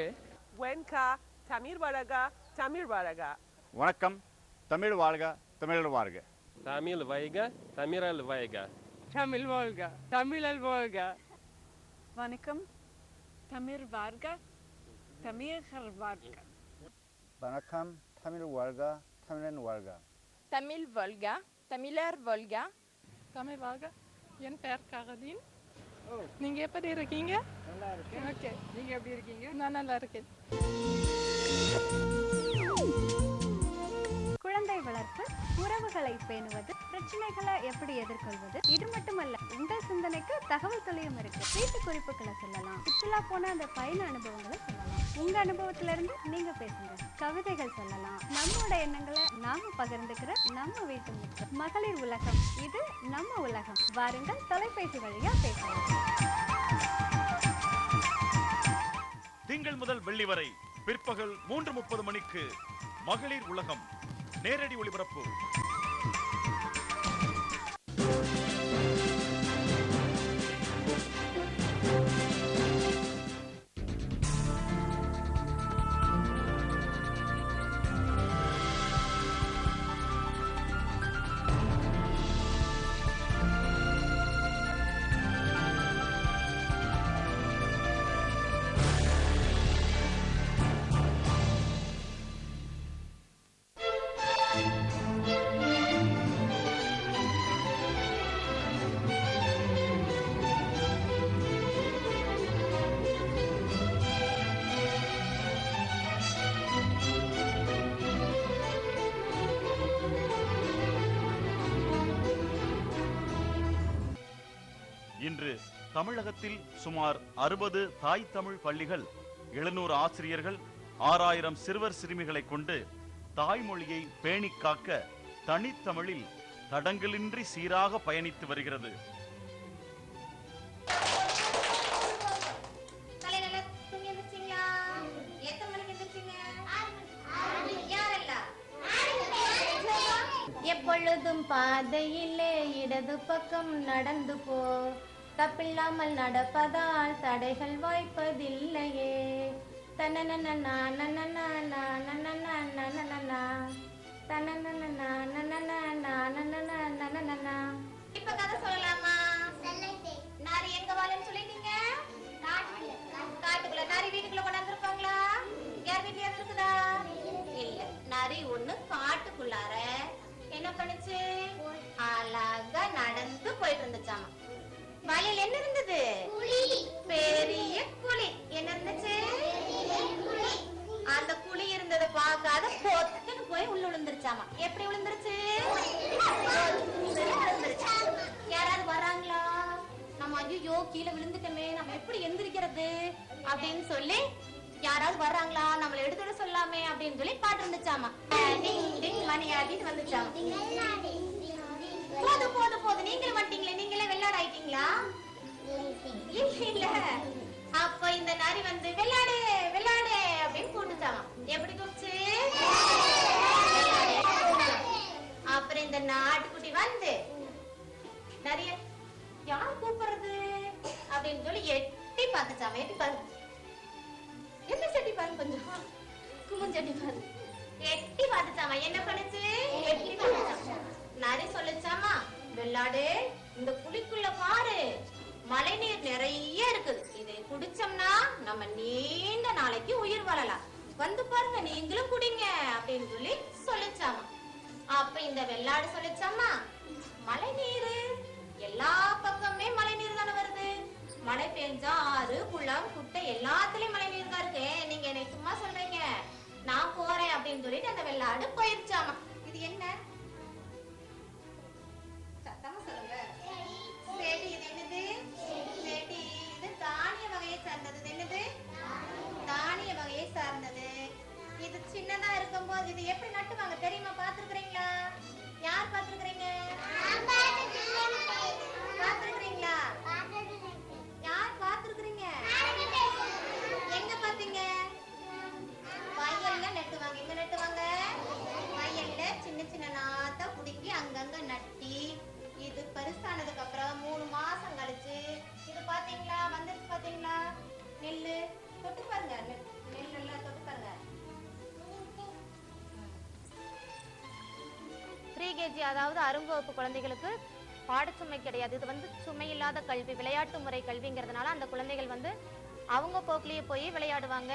வெண்கா, தமிழ் வாழ்க, தமிழ் வாழ்க. வணக்கம், தமிழ் வாழ்க, தமிழர் வாழ்க. தமிழ் வாழ்க, தமிழர் வாழ்க. தமிழ் வாழ்க, தமிழர் வாழ்க. வணக்கம், தமிழ் வாழ்க, தமிழர் வாழ்க. வணக்கம், தமிழ் வாழ்க, தமிழன் வாழ்க. தமிழ் வாழ்க, தமிழர் வாழ்க. தமிழ் வாழ்க. என் பெயர் ககதீன். நீங்க எப்படி இருக்கீங்க? நல்லா இருக்கேன். ஓகே, நீங்க எப்படி இருக்கீங்க? நான் நல்லா இருக்கேன். குழந்தை வளர்ப்பு, உறவுகளை பேணுவது, பிரச்சனைகளை எப்படி எதிர்கொள்வது, இது மட்டுமல்ல, உங்கள் சிந்தனைக்கு தகவல் தொலையும் இருக்கு. வீட்டு குறிப்புகளை சொல்லலாம், சுற்றுலா போன அந்த பயண அனுபவங்களை சொல்லலாம். உங்க அனுபவத்துல இருந்து நீங்க பேசுங்க. கவிதைகள் சொல்லலாம். நம்மளோட எண்ணங்களை நாம பகிர்ந்துக்கிற நம்ம வீட்டு முற்று மகளிர் உலகம், இது நம்ம உலகம். வாருங்கள், தொலைபேசி வழியா பேசலாம். திங்கள் முதல் வெள்ளி வரை பிற்பகல் 3:30 மணிக்கு மகளிர் உலகம் நேரடி ஒளிபரப்பு. தமிழகத்தில் சுமார் 60 தாய் தமிழ் பள்ளிகள், 700 ஆசிரியர்கள், 6000 சிறுவர் சிறுமிகளை கொண்டு தாய்மொழியை பேணி காக்க தனித்தமிழில் தடங்கலின்றி சீராக பயணித்து வருகிறது. எப்பொழுதும் பாதையிலே இடது பக்கம் நடந்து போ, தப்பில்லாமல் நடப்பதால் தடைகள் வாய்ப்பதில்லையே. இப்ப கதை சொல்லலாமா? நாரி எங்க வாழன்னு சொல்லிட்டீங்க? காட்டுக்குள்ள. நாரி வீட்டுக்குள்ள கொண்டாந்துருப்பாங்களா? யார் வீட்லயாவது இருக்குதா? இல்ல. நாரி ஒண்ணு காட்டுக்குள்ளார என்ன பண்ணுச்சு? அழகா நடந்து போயிட்டு இருந்துச்சாமா. வயல் என்ன இருந்தது? பெரிய குழி. என்ன இருந்துச்சு? அந்த குழி இருந்ததை பார்க்காத பொத்துன்னு போய் உள்ள விழுந்துருச்சாமா. எப்படி விழுந்துருச்சு? யாராவது வராங்களா? நம்ம ஐயோ கீழே விழுந்துட்டோமே, நம்ம எப்படி எந்திரிக்கிறது அப்படின்னு சொல்லி யாராவது வர்றாங்களா, நம்மள எடுத்துட சொல்லாமே அப்படின்னு சொல்லி பாட்டு இருந்துச்சாமா. மணி ஆடிட்டு வந்துச்சாமா. போது போது போது, நீங்களும் வந்துட்டீங்களே, நீங்களே வெள்ளாடு ஆயிட்டீங்களா? இல்ல. அப்ப இந்த நாரி வந்து வெள்ளாடு வெள்ளாடு அப்படின்னு கூட்டுச்சாமா. எப்படி கூப்பிச்சு? அப்புறம் இந்த நாட்டுக்குட்டி வந்து நிறைய யார் கூப்பிடுறது அப்படின்னு சொல்லி எட்டி பார்த்துச்சாமா. எட்டி பாரு, எட்டி சட்டி பாரு, கொஞ்சம் குமஞ்சட்டி பாரு. எட்டி பார்த்துச்சாமா. என்ன பண்ணுச்சு? எட்டி பார்த்துச்சாமா. நரி சொல்லுச்சாமா, வெள்ளாடு இந்த குழிக்குள்ள பாரு, மழை நீர் நிறைய இருக்குது, இதை குடிச்சோம்னா நம்ம நீண்ட நாளைக்கு உயிர் வாழலாம், வந்து பாருங்க நீங்களும் குடிங்க அப்படின்னு சொல்லி சொல்லிச்சாமா. அப்ப இந்த வெள்ளாடு சொல்லிச்சாமா, மழை நீர் எல்லா பக்கமே மழை நீர் தானே வருது, மழை பெஞ்சா ஆறு குளம் குட்டை எல்லாத்துலயும் மழை நீர் தான் இருக்கு, நீங்க என்னை சும்மா சொல்றீங்க, நான் போறேன் அப்படின்னு சொல்லிட்டு அந்த வெள்ளாடு போயிருச்சாமா. இது என்ன சத்தமா சொல்லுங்க? செடி. இது என்னது? செடி. இது தானிய வகையை சார்ந்தது. இது என்னது? தானிய வகையை சார்ந்தது. இது சின்னதா இருக்கும் போது இது எப்படி நட்டுவாங்க தெரியுமா? பாத்துருக்கீங்களா? யார் பாத்துருக்கீங்க? பாத்துருக்கீங்களா? யார் பாத்துருக்கீங்க? எங்க பாத்தீங்க? வயல்ல நட்டுவாங்க. எங்க நட்டுவாங்க? வயல்ல சின்ன சின்ன நாத்தா புடுங்கி அங்கங்க நட்டி, இது பெருசானதுக்கு அப்புறம் 3 மாசம் கழிச்சு இது பாத்தீங்களா வந்துருச்சு. பாத்தீங்களா நெல்லு? தொட்டு பாருங்க, நெல் எல்லாம் தொட்டு பாருங்க. 3kg அதாவது அரும்பு வகுப்பு குழந்தைகளுக்கு பாடச்சுமை கிடையாது. இது வந்து சுமையில்லாத கல்வி, விளையாட்டு முறை கல்விங்கிறதுனால அந்த குழந்தைகள் வந்து அவங்க போக்கிலேயே போய் விளையாடுவாங்க.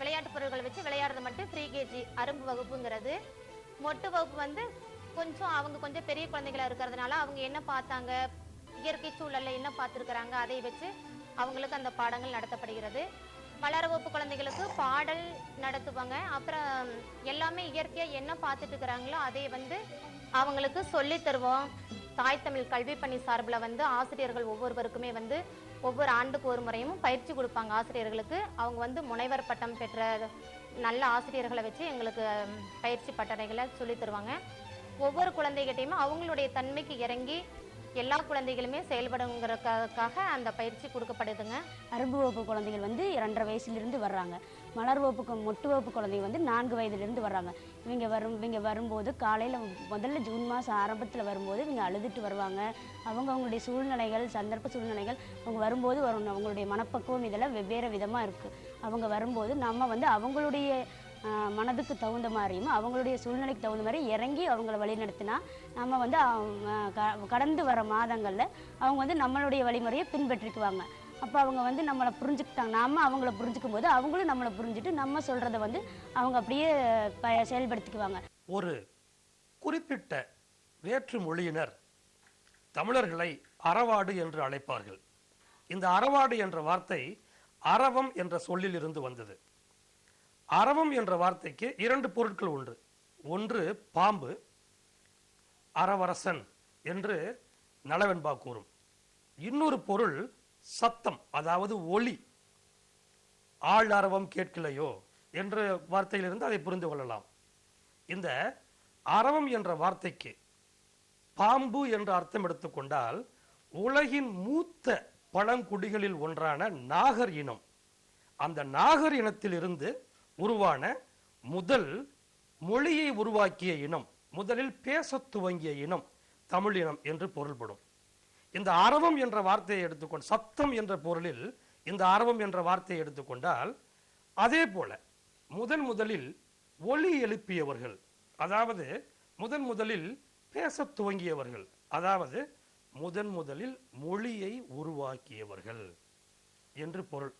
விளையாட்டு பொருட்களை வச்சு விளையாடுறது மட்டும் 3kg அரும்பு வகுப்புங்கிறது. மொட்டு வகுப்பு வந்து அவங்க கொஞ்சம் பெரிய குழந்தைகளா இருக்கிறதுனால அவங்க என்ன பார்த்தாங்க, இயற்கை சூழல்ல என்ன பார்த்துருக்குறாங்க, அதை வச்சு அவங்களுக்கு அந்த பாடங்கள் நடத்தப்படுகிறது. வளர வகுப்பு குழந்தைகளுக்கு பாடல் நடத்துவாங்க. அப்புறம் எல்லாமே இயற்கையாக என்ன பார்த்துட்டு இருக்கிறாங்களோ அதை வந்து அவங்களுக்கு சொல்லி தருவோம். தாய் தமிழ் கல்வி பணி சார்பில் வந்து ஆசிரியர்கள் ஒவ்வொருவருக்குமே வந்து ஒவ்வொரு ஆண்டுக்கு ஒரு முறையும் பயிற்சி கொடுப்பாங்க ஆசிரியர்களுக்கு. அவங்க வந்து முனைவர் பட்டம் பெற்ற நல்ல ஆசிரியர்களை வச்சு எங்களுக்கு பயிற்சி பட்டறைகளை சொல்லி தருவாங்க. ஒவ்வொரு குழந்தைகிட்டையுமே அவங்களுடைய தன்மைக்கு இறங்கி எல்லா குழந்தைகளுமே செயல்படுங்கிறதுக்காக அந்த பயிற்சி கொடுக்கப்படுதுங்க. அரும்பு வகுப்பு குழந்தைகள் வந்து 2.5 வயசுலேருந்து வர்றாங்க. மலர் வகுப்புக்கு மொட்டு வகுப்பு குழந்தைங்க வந்து 4 வயதுலேருந்து வர்றாங்க. இவங்க வரும்போது காலையில் முதல்ல ஜூன் மாதம் ஆரம்பத்தில் வரும்போது இவங்க அழுதுட்டு வருவாங்க. அவங்களுடைய சூழ்நிலைகள், சந்தர்ப்ப சூழ்நிலைகள், அவங்க வரும்போது அவங்களுடைய மனப்பக்குவம் இதெல்லாம் வெவ்வேறு விதமாக இருக்குது. அவங்க வரும்போது நம்ம வந்து அவங்களுடைய மனதுக்கு தகுந்த மாதிரியும் அவங்களுடைய சூழ்நிலைக்கு தகுந்த மாதிரி இறங்கி அவங்கள வழிநடத்தினா நம்ம வந்து கடந்து வர மாதங்களில் அவங்க வந்து நம்மளுடைய வழிமுறையை பின்பற்றிக்குவாங்க. அப்போ அவங்க வந்து நம்மளை புரிஞ்சுக்கிட்டாங்க, நாம் அவங்கள புரிஞ்சுக்கும் போது அவங்களும் நம்மளை புரிஞ்சுட்டு நம்ம சொல்கிறத வந்து அவங்க அப்படியே செயல்படுத்திக்குவாங்க. ஒரு குறிப்பிட்ட வேற்று மொழியினர் தமிழர்களை அறவாடு என்று அழைப்பார்கள். இந்த அறவாடு என்ற வார்த்தை அரவம் என்ற சொல்லில் இருந்து வந்தது. அரவம் என்ற வார்த்தைக்கு 2 பொருட்கள் உண்டு. ஒன்று பாம்பு, அரவரசன் என்று நளவெண்பா கூறும். இன்னொரு பொருள் சத்தம், அதாவது ஒலி. ஆள் அரவம் கேட்கலையோ என்ற வார்த்தையிலிருந்து அதை புரிந்து கொள்ளலாம். இந்த அரவம் என்ற வார்த்தைக்கு பாம்பு என்ற அர்த்தம் எடுத்துக்கொண்டால் உலகின் மூத்த பழங்குடிகளில் ஒன்றான நாகர் இனம், அந்த நாகர் இனத்தில் இருந்து உருவான முதல் மொழியை உருவாக்கிய இனம், முதலில் பேசத் துவங்கிய இனம் தமிழ் இனம் என்று பொருள்படும். இந்த அரவம் என்ற வார்த்தையை எடுத்துக்கொண்டு சத்தம் என்ற பொருளில் இந்த அரவம் என்ற வார்த்தையை எடுத்துக்கொண்டால் அதே போல முதலில் ஒலி எழுப்பியவர்கள், அதாவது முதலில் பேசத் துவங்கியவர்கள், அதாவது முதலில் மொழியை உருவாக்கியவர்கள் என்று பொருள்.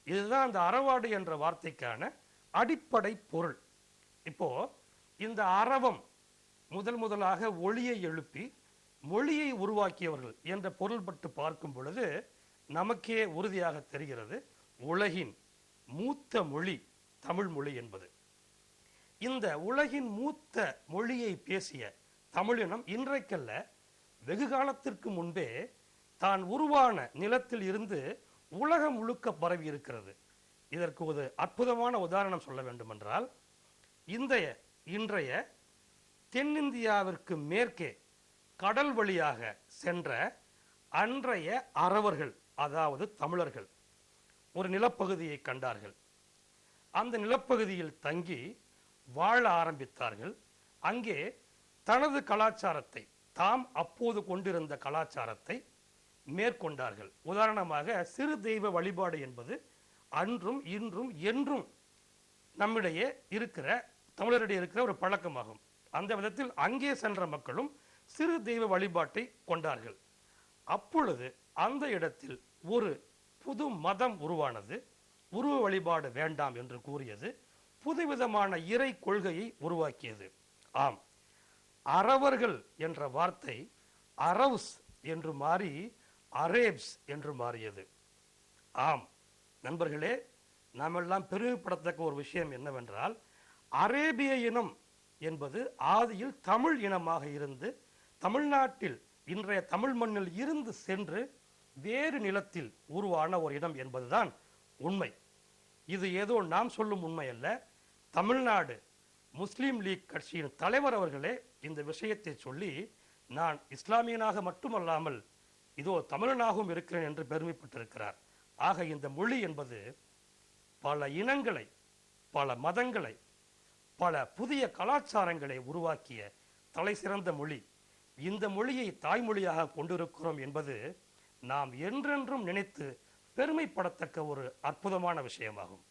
இதுதான் அந்த அறவாடு என்ற வார்த்தைக்கான அடிப்படை பொருள். இப்போ இந்த அரவம் முதலாக ஒளியை எழுப்பி மொழியை உருவாக்கியவர்கள் என்ற பொருள்பட்டு பார்க்கும் பொழுது நமக்கே உறுதியாக தெரிகிறது உலகின் மூத்த மொழி தமிழ் மொழி என்பது. இந்த உலகின் மூத்த மொழியை பேசிய தமிழினம் இன்றைக்கல்ல, வெகு காலத்திற்கு முன்பே தான் உருவான நிலத்தில் இருந்து உலகம் முழுக்க பரவி இருக்கிறது. இதற்கு ஒரு அற்புதமான உதாரணம் சொல்ல வேண்டுமென்றால், இன்றைய தென்னிந்தியாவிற்கு மேற்கே கடல் வழியாக சென்ற அன்றைய அரவர்கள், அதாவது தமிழர்கள், ஒரு நிலப்பகுதியை கண்டார்கள். அந்த நிலப்பகுதியில் தங்கி வாழ ஆரம்பித்தார்கள். அங்கே தனது கலாச்சாரத்தை, தாம் அப்போது கொண்டிருந்த கலாச்சாரத்தை மேற்கொண்டார்கள். உதாரணமாக சிறு தெய்வ வழிபாடு என்பது அன்றும் இன்றும் என்றும் நம்மிடையே இருக்கிற, தமிழரிடையே இருக்கிற ஒரு பழக்கமாகும். அந்த விதத்தில் அங்கே சென்ற மக்களும் சிறு தெய்வ வழிபாட்டை கொண்டார்கள். அப்பொழுது அந்த இடத்தில் ஒரு புது மதம் உருவானது. உருவ வழிபாடு வேண்டாம் என்று கூறியது. புதுவிதமான இறை கொள்கையை உருவாக்கியது. ஆம், அரவர்கள் என்ற வார்த்தை அரவ்ஸ் என்று மாறி அரேப்ஸ் என்று மாறியது. ஆம் நண்பர்களே, நாமெல்லாம் பெருமைப்படத்தக்க ஒரு விஷயம் என்னவென்றால், அரேபிய இனம் என்பது ஆதியில் தமிழ் இனமாக இருந்து தமிழ்நாட்டில் இன்றைய தமிழ் மண்ணில் இருந்து சென்று வேறு நிலத்தில் உருவான ஒரு இனம் என்பதுதான் உண்மை. இது ஏதோ நாம் சொல்லும் உண்மை அல்ல. தமிழ்நாடு முஸ்லீம் லீக் கட்சியின் தலைவர் அவர்களே இந்த விஷயத்தை சொல்லி, நான் இஸ்லாமியனாக மட்டுமல்லாமல் இதோ தமிழனாகவும் இருக்கிறேன் என்று பெருமைப்பட்டிருக்கிறார். ஆக இந்த மொழி என்பது பல இனங்களை, பல மதங்களை, பல புதிய கலாச்சாரங்களை உருவாக்கிய தலை சிறந்த மொழி. இந்த மொழியை தாய்மொழியாக கொண்டிருக்கிறோம் என்பது நாம் என்றென்றும் நினைத்து பெருமைப்படத்தக்க ஒரு அற்புதமான விஷயமாகும்.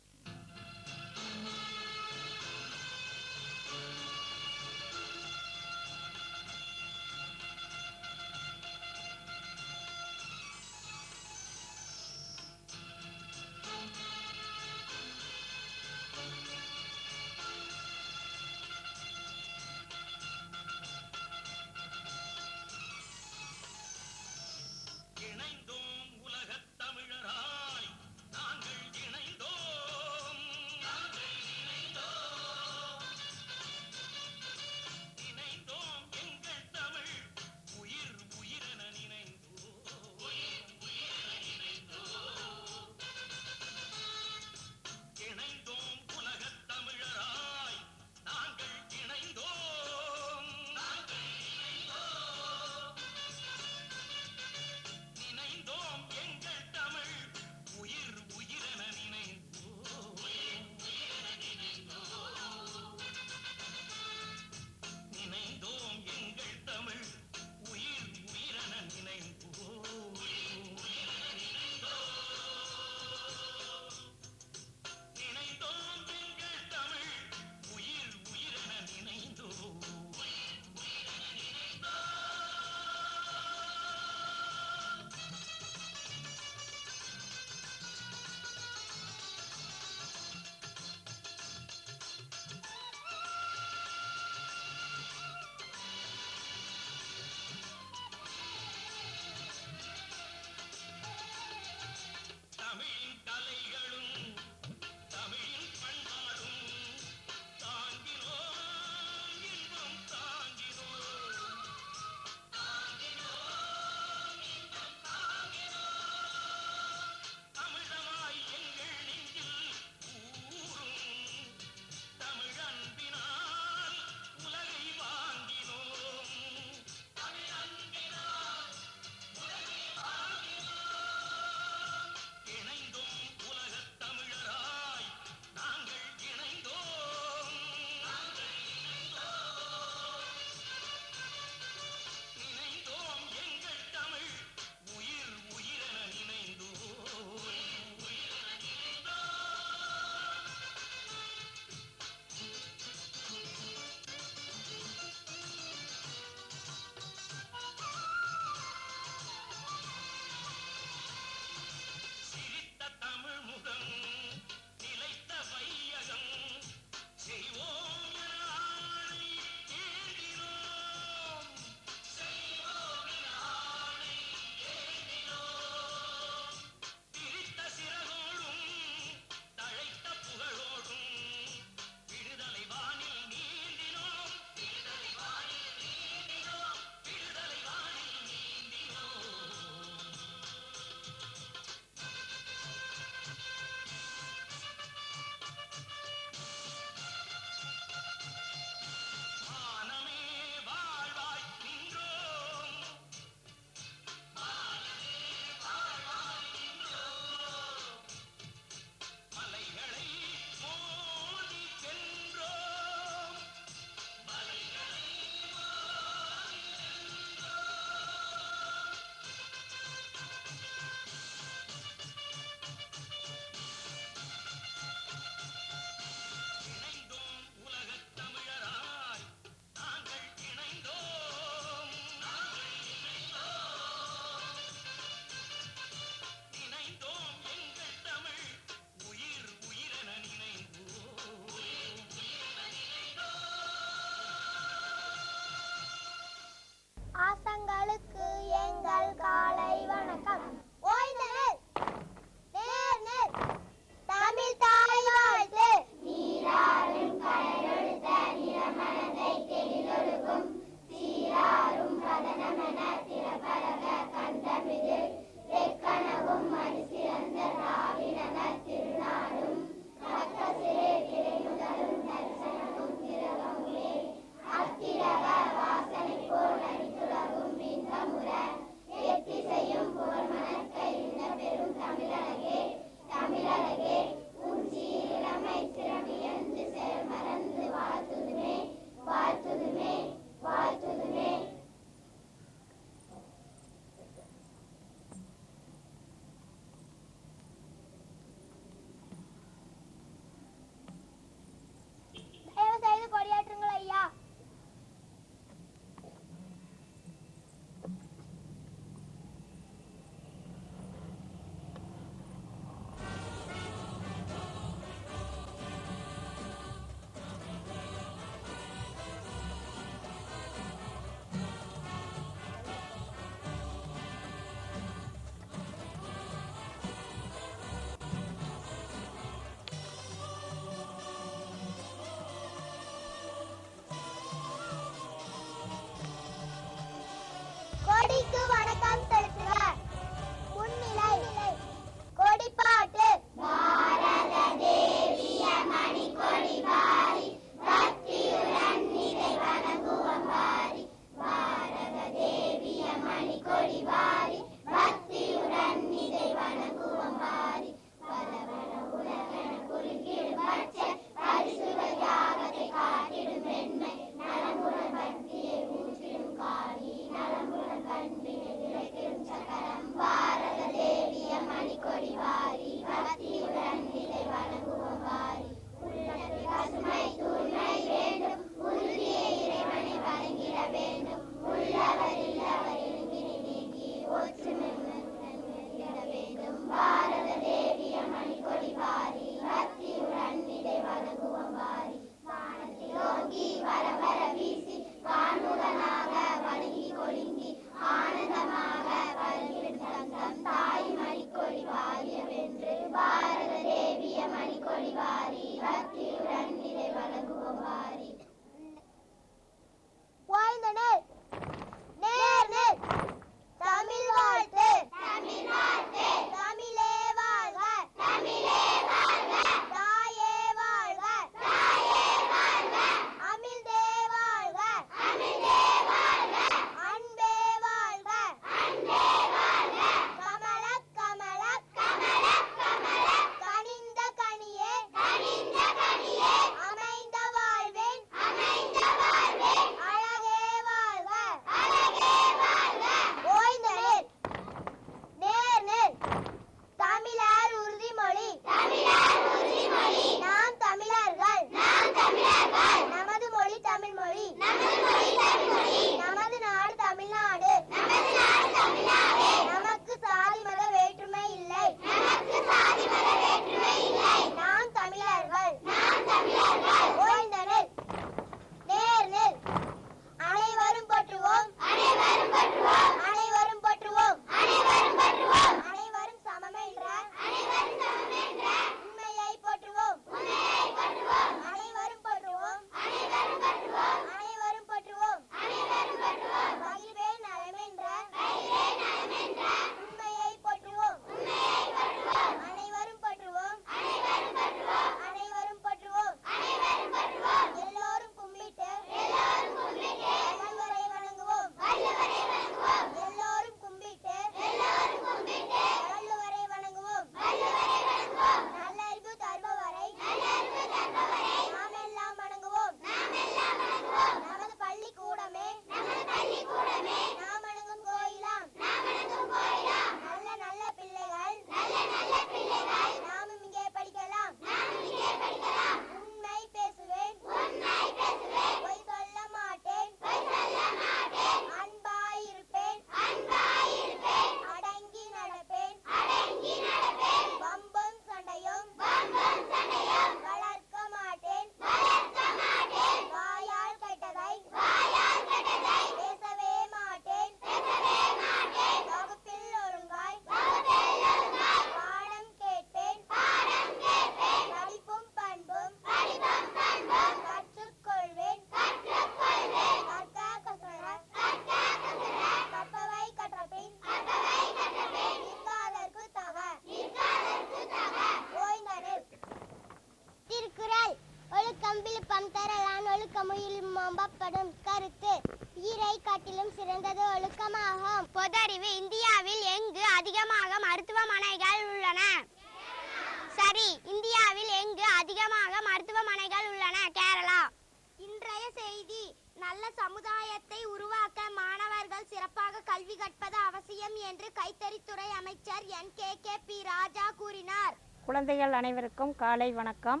குழந்தைகள் அனைவருக்கும் காலை வணக்கம்.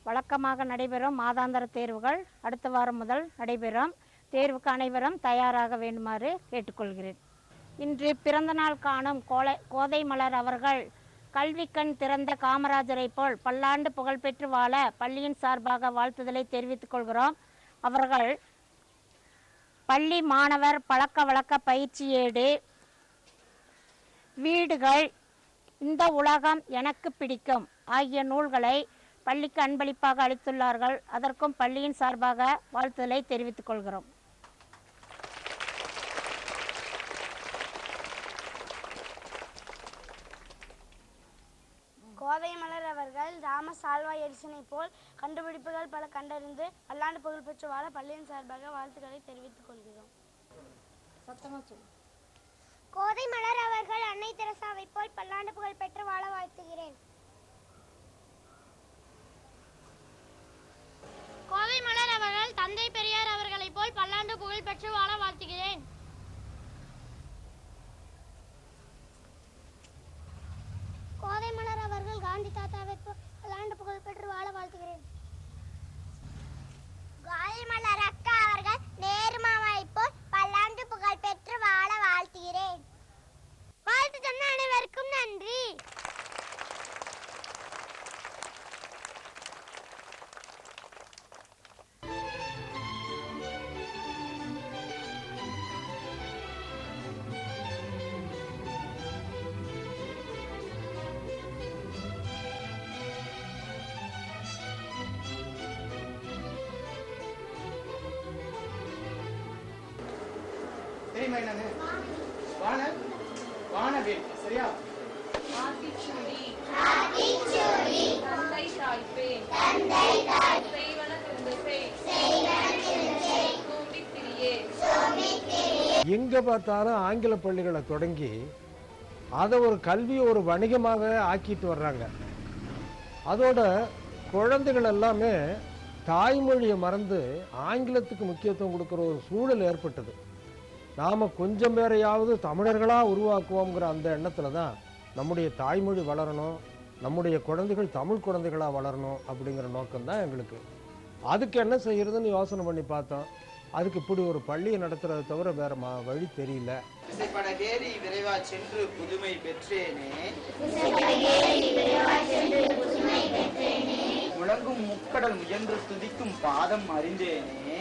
வழக்கமாக நடைபெறும் மாதாந்திர தேர்வுகள் அடுத்த வாரம் முதல் நடைபெறும். தேர்வுக்கு அனைவரும் தயாராக வேண்டுமாறு கேட்டுக்கொள்கிறேன். இன்று பிறந்தநாள் காணும் கோதை மலர் அவர்கள் கல்விக்கண் திறந்த காமராஜரை போல் பல்லாண்டு புகழ்பெற்று வாழ பள்ளியின் சார்பாக வாழ்த்துதலை தெரிவித்துக் கொள்கிறோம். அவர்கள் பள்ளி மாணவர் பழக்க வழக்க பயிற்சியேடு, வீடுகள், இந்த உலகம் எனக்கு பிடிக்கும் ஆகிய நூல்களை பள்ளிக்கு அன்பளிப்பாக அளித்துள்ளார்கள். அதற்கும் பள்ளியின் சார்பாக வாழ்த்துதலை தெரிவித்துக் கொள்கிறோம். கோதை மலர் அவர்கள் தாமஸ் ஆல்வா எடிசனை போல் கண்டுபிடிப்புகள் பல கண்டறிந்து பல்லாண்டு புகழ் பெற்று வாழ பள்ளியின் சார்பாக வாழ்த்துக்களை தெரிவித்துக் கொள்கிறோம். கோதை மலர் அவர்கள் அன்னை தெரசாவை போல் பல்லாண்டு புகழ் பெற்று வாழ வாழ்த்துகிறேன். கோதை மலர் அவர்கள் தந்தை பெரியார் அவர்களை போல் பல்லாண்டு புகழ் பெற்று வாழ வாழ்த்துகிறேன். தெரியுமா என்னன்னு? வானவேல். சரியா? ஆத்திச்சூடி தந்தை தாய்ப்பேன் செய்வன திருந்தசை சோம்பித்திரியே. எங்கே பார்த்தாலும் ஆங்கில பள்ளிகளை தொடங்கி அதை ஒரு கல்வி ஒரு வணிகமாக ஆக்கிட்டு வர்றாங்க. அதோட குழந்தைகள் எல்லாமே தாய்மொழியை மறந்து ஆங்கிலத்துக்கு முக்கியத்துவம் கொடுக்குற ஒரு சூழல் ஏற்பட்டது. நாம் கொஞ்சம் பேரையாவது தமிழர்களாக உருவாக்குவோங்கிற அந்த எண்ணத்தில் தான் நம்முடைய தாய்மொழி வளரணும், நம்முடைய குழந்தைகள் தமிழ் குழந்தைகளாக வளரணும் அப்படிங்கிற நோக்கம்தான் எங்களுக்கு. அதுக்கு என்ன செய்யறதுன்னு யோசனை பண்ணி பார்த்தோம். அதுக்கு இப்படி ஒரு பள்ளியை நடத்துறதை தவிர வேற வழி தெரியல. விசைப்படகேறி விரைவா சென்று புதுமை பெற்றேனே, முழங்கும் முக்கடல் முயன்று துதிக்கும் பாதம் அறிந்தேனே,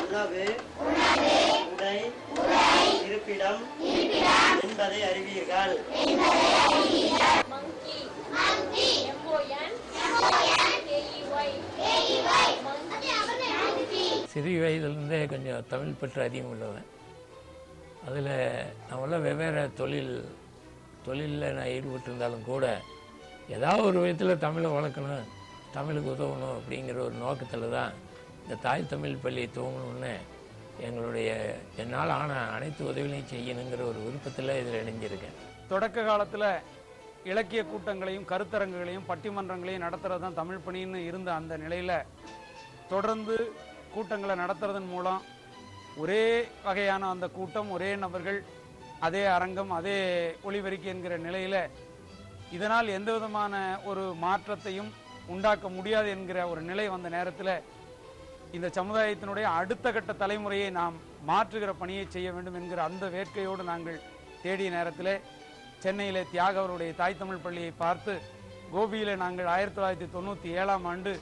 உணவு உடை இருப்பிடம் என்பதை அறிவீர்கள். சிறு வயதிலிருந்தே கொஞ்சம் தமிழ் பற்று அதிகம் உள்ளவன். அதில் நம்மளாம் வெவ்வேறு தொழிலில் நான் ஈடுபட்டிருந்தாலும் கூட ஏதாவது ஒரு விதத்தில் தமிழை வளர்க்கணும், தமிழுக்கு உதவணும் அப்படிங்கிற ஒரு நோக்கத்தில் தான் இந்த தாய் தமிழ் பள்ளியை துவங்கணும்னு எங்களுடைய என்னால் ஆன அனைத்து உதவிகளையும் செய்யணுங்கிற ஒரு விருப்பத்தில் இதில் இணைஞ்சிருக்கேன். தொடக்க காலத்தில் இலக்கிய கூட்டங்களையும் கருத்தரங்குகளையும் பட்டிமன்றங்களையும் நடத்துகிறது தான் தமிழ் பணின்னு இருந்த அந்த நிலையில் தொடர்ந்து கூட்டங்களை நடத்துறதன் மூலம் ஒரே வகையான அந்த கூட்டம், ஒரே நபர்கள், அதே அரங்கம், அதே ஒளிபெருக்கி என்கிற நிலையில் இதனால் எந்த விதமான ஒரு மாற்றத்தையும் உண்டாக்க முடியாது என்கிற ஒரு நிலை வந்த நேரத்தில் இந்த சமுதாயத்தினுடைய அடுத்த கட்ட தலைமுறையை நாம் மாற்றுகிற பணியை செய்ய வேண்டும் என்கிற அந்த வேட்கையோடு நாங்கள் தேடிய நேரத்தில் சென்னையிலே தியாக அவருடைய தாய் தமிழ் பள்ளியை பார்த்து கோபியில் நாங்கள் 1997ஆம் ஆண்டு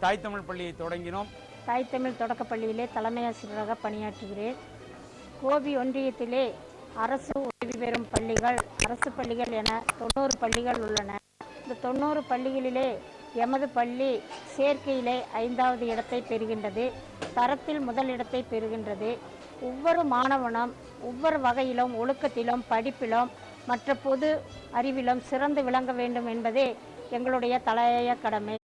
தாய் தமிழ் பள்ளியை தொடங்கினோம். தாய் தமிழ் தொடக்கப்பள்ளியிலே தலைமை ஆசிரியராக பணியாற்றுகிறேன். கோபி ஒன்றியத்திலே அரசு உதவி பெறும் பள்ளிகள், அரசு பள்ளிகள் என 90 பள்ளிகள் உள்ளன. இந்த 90 பள்ளிகளிலே எமது பள்ளி சேர்க்கையிலே 5வது இடத்தை பெறுகின்றது, தரத்தில் முதல் இடத்தை பெறுகின்றது. ஒவ்வொரு மாணவனும் ஒவ்வொரு வகையிலும், ஒழுக்கத்திலும், படிப்பிலும், மற்ற பொது அறிவிலும் சிறந்து விளங்க வேண்டும் என்பதே எங்களுடைய தலையாய கடமை.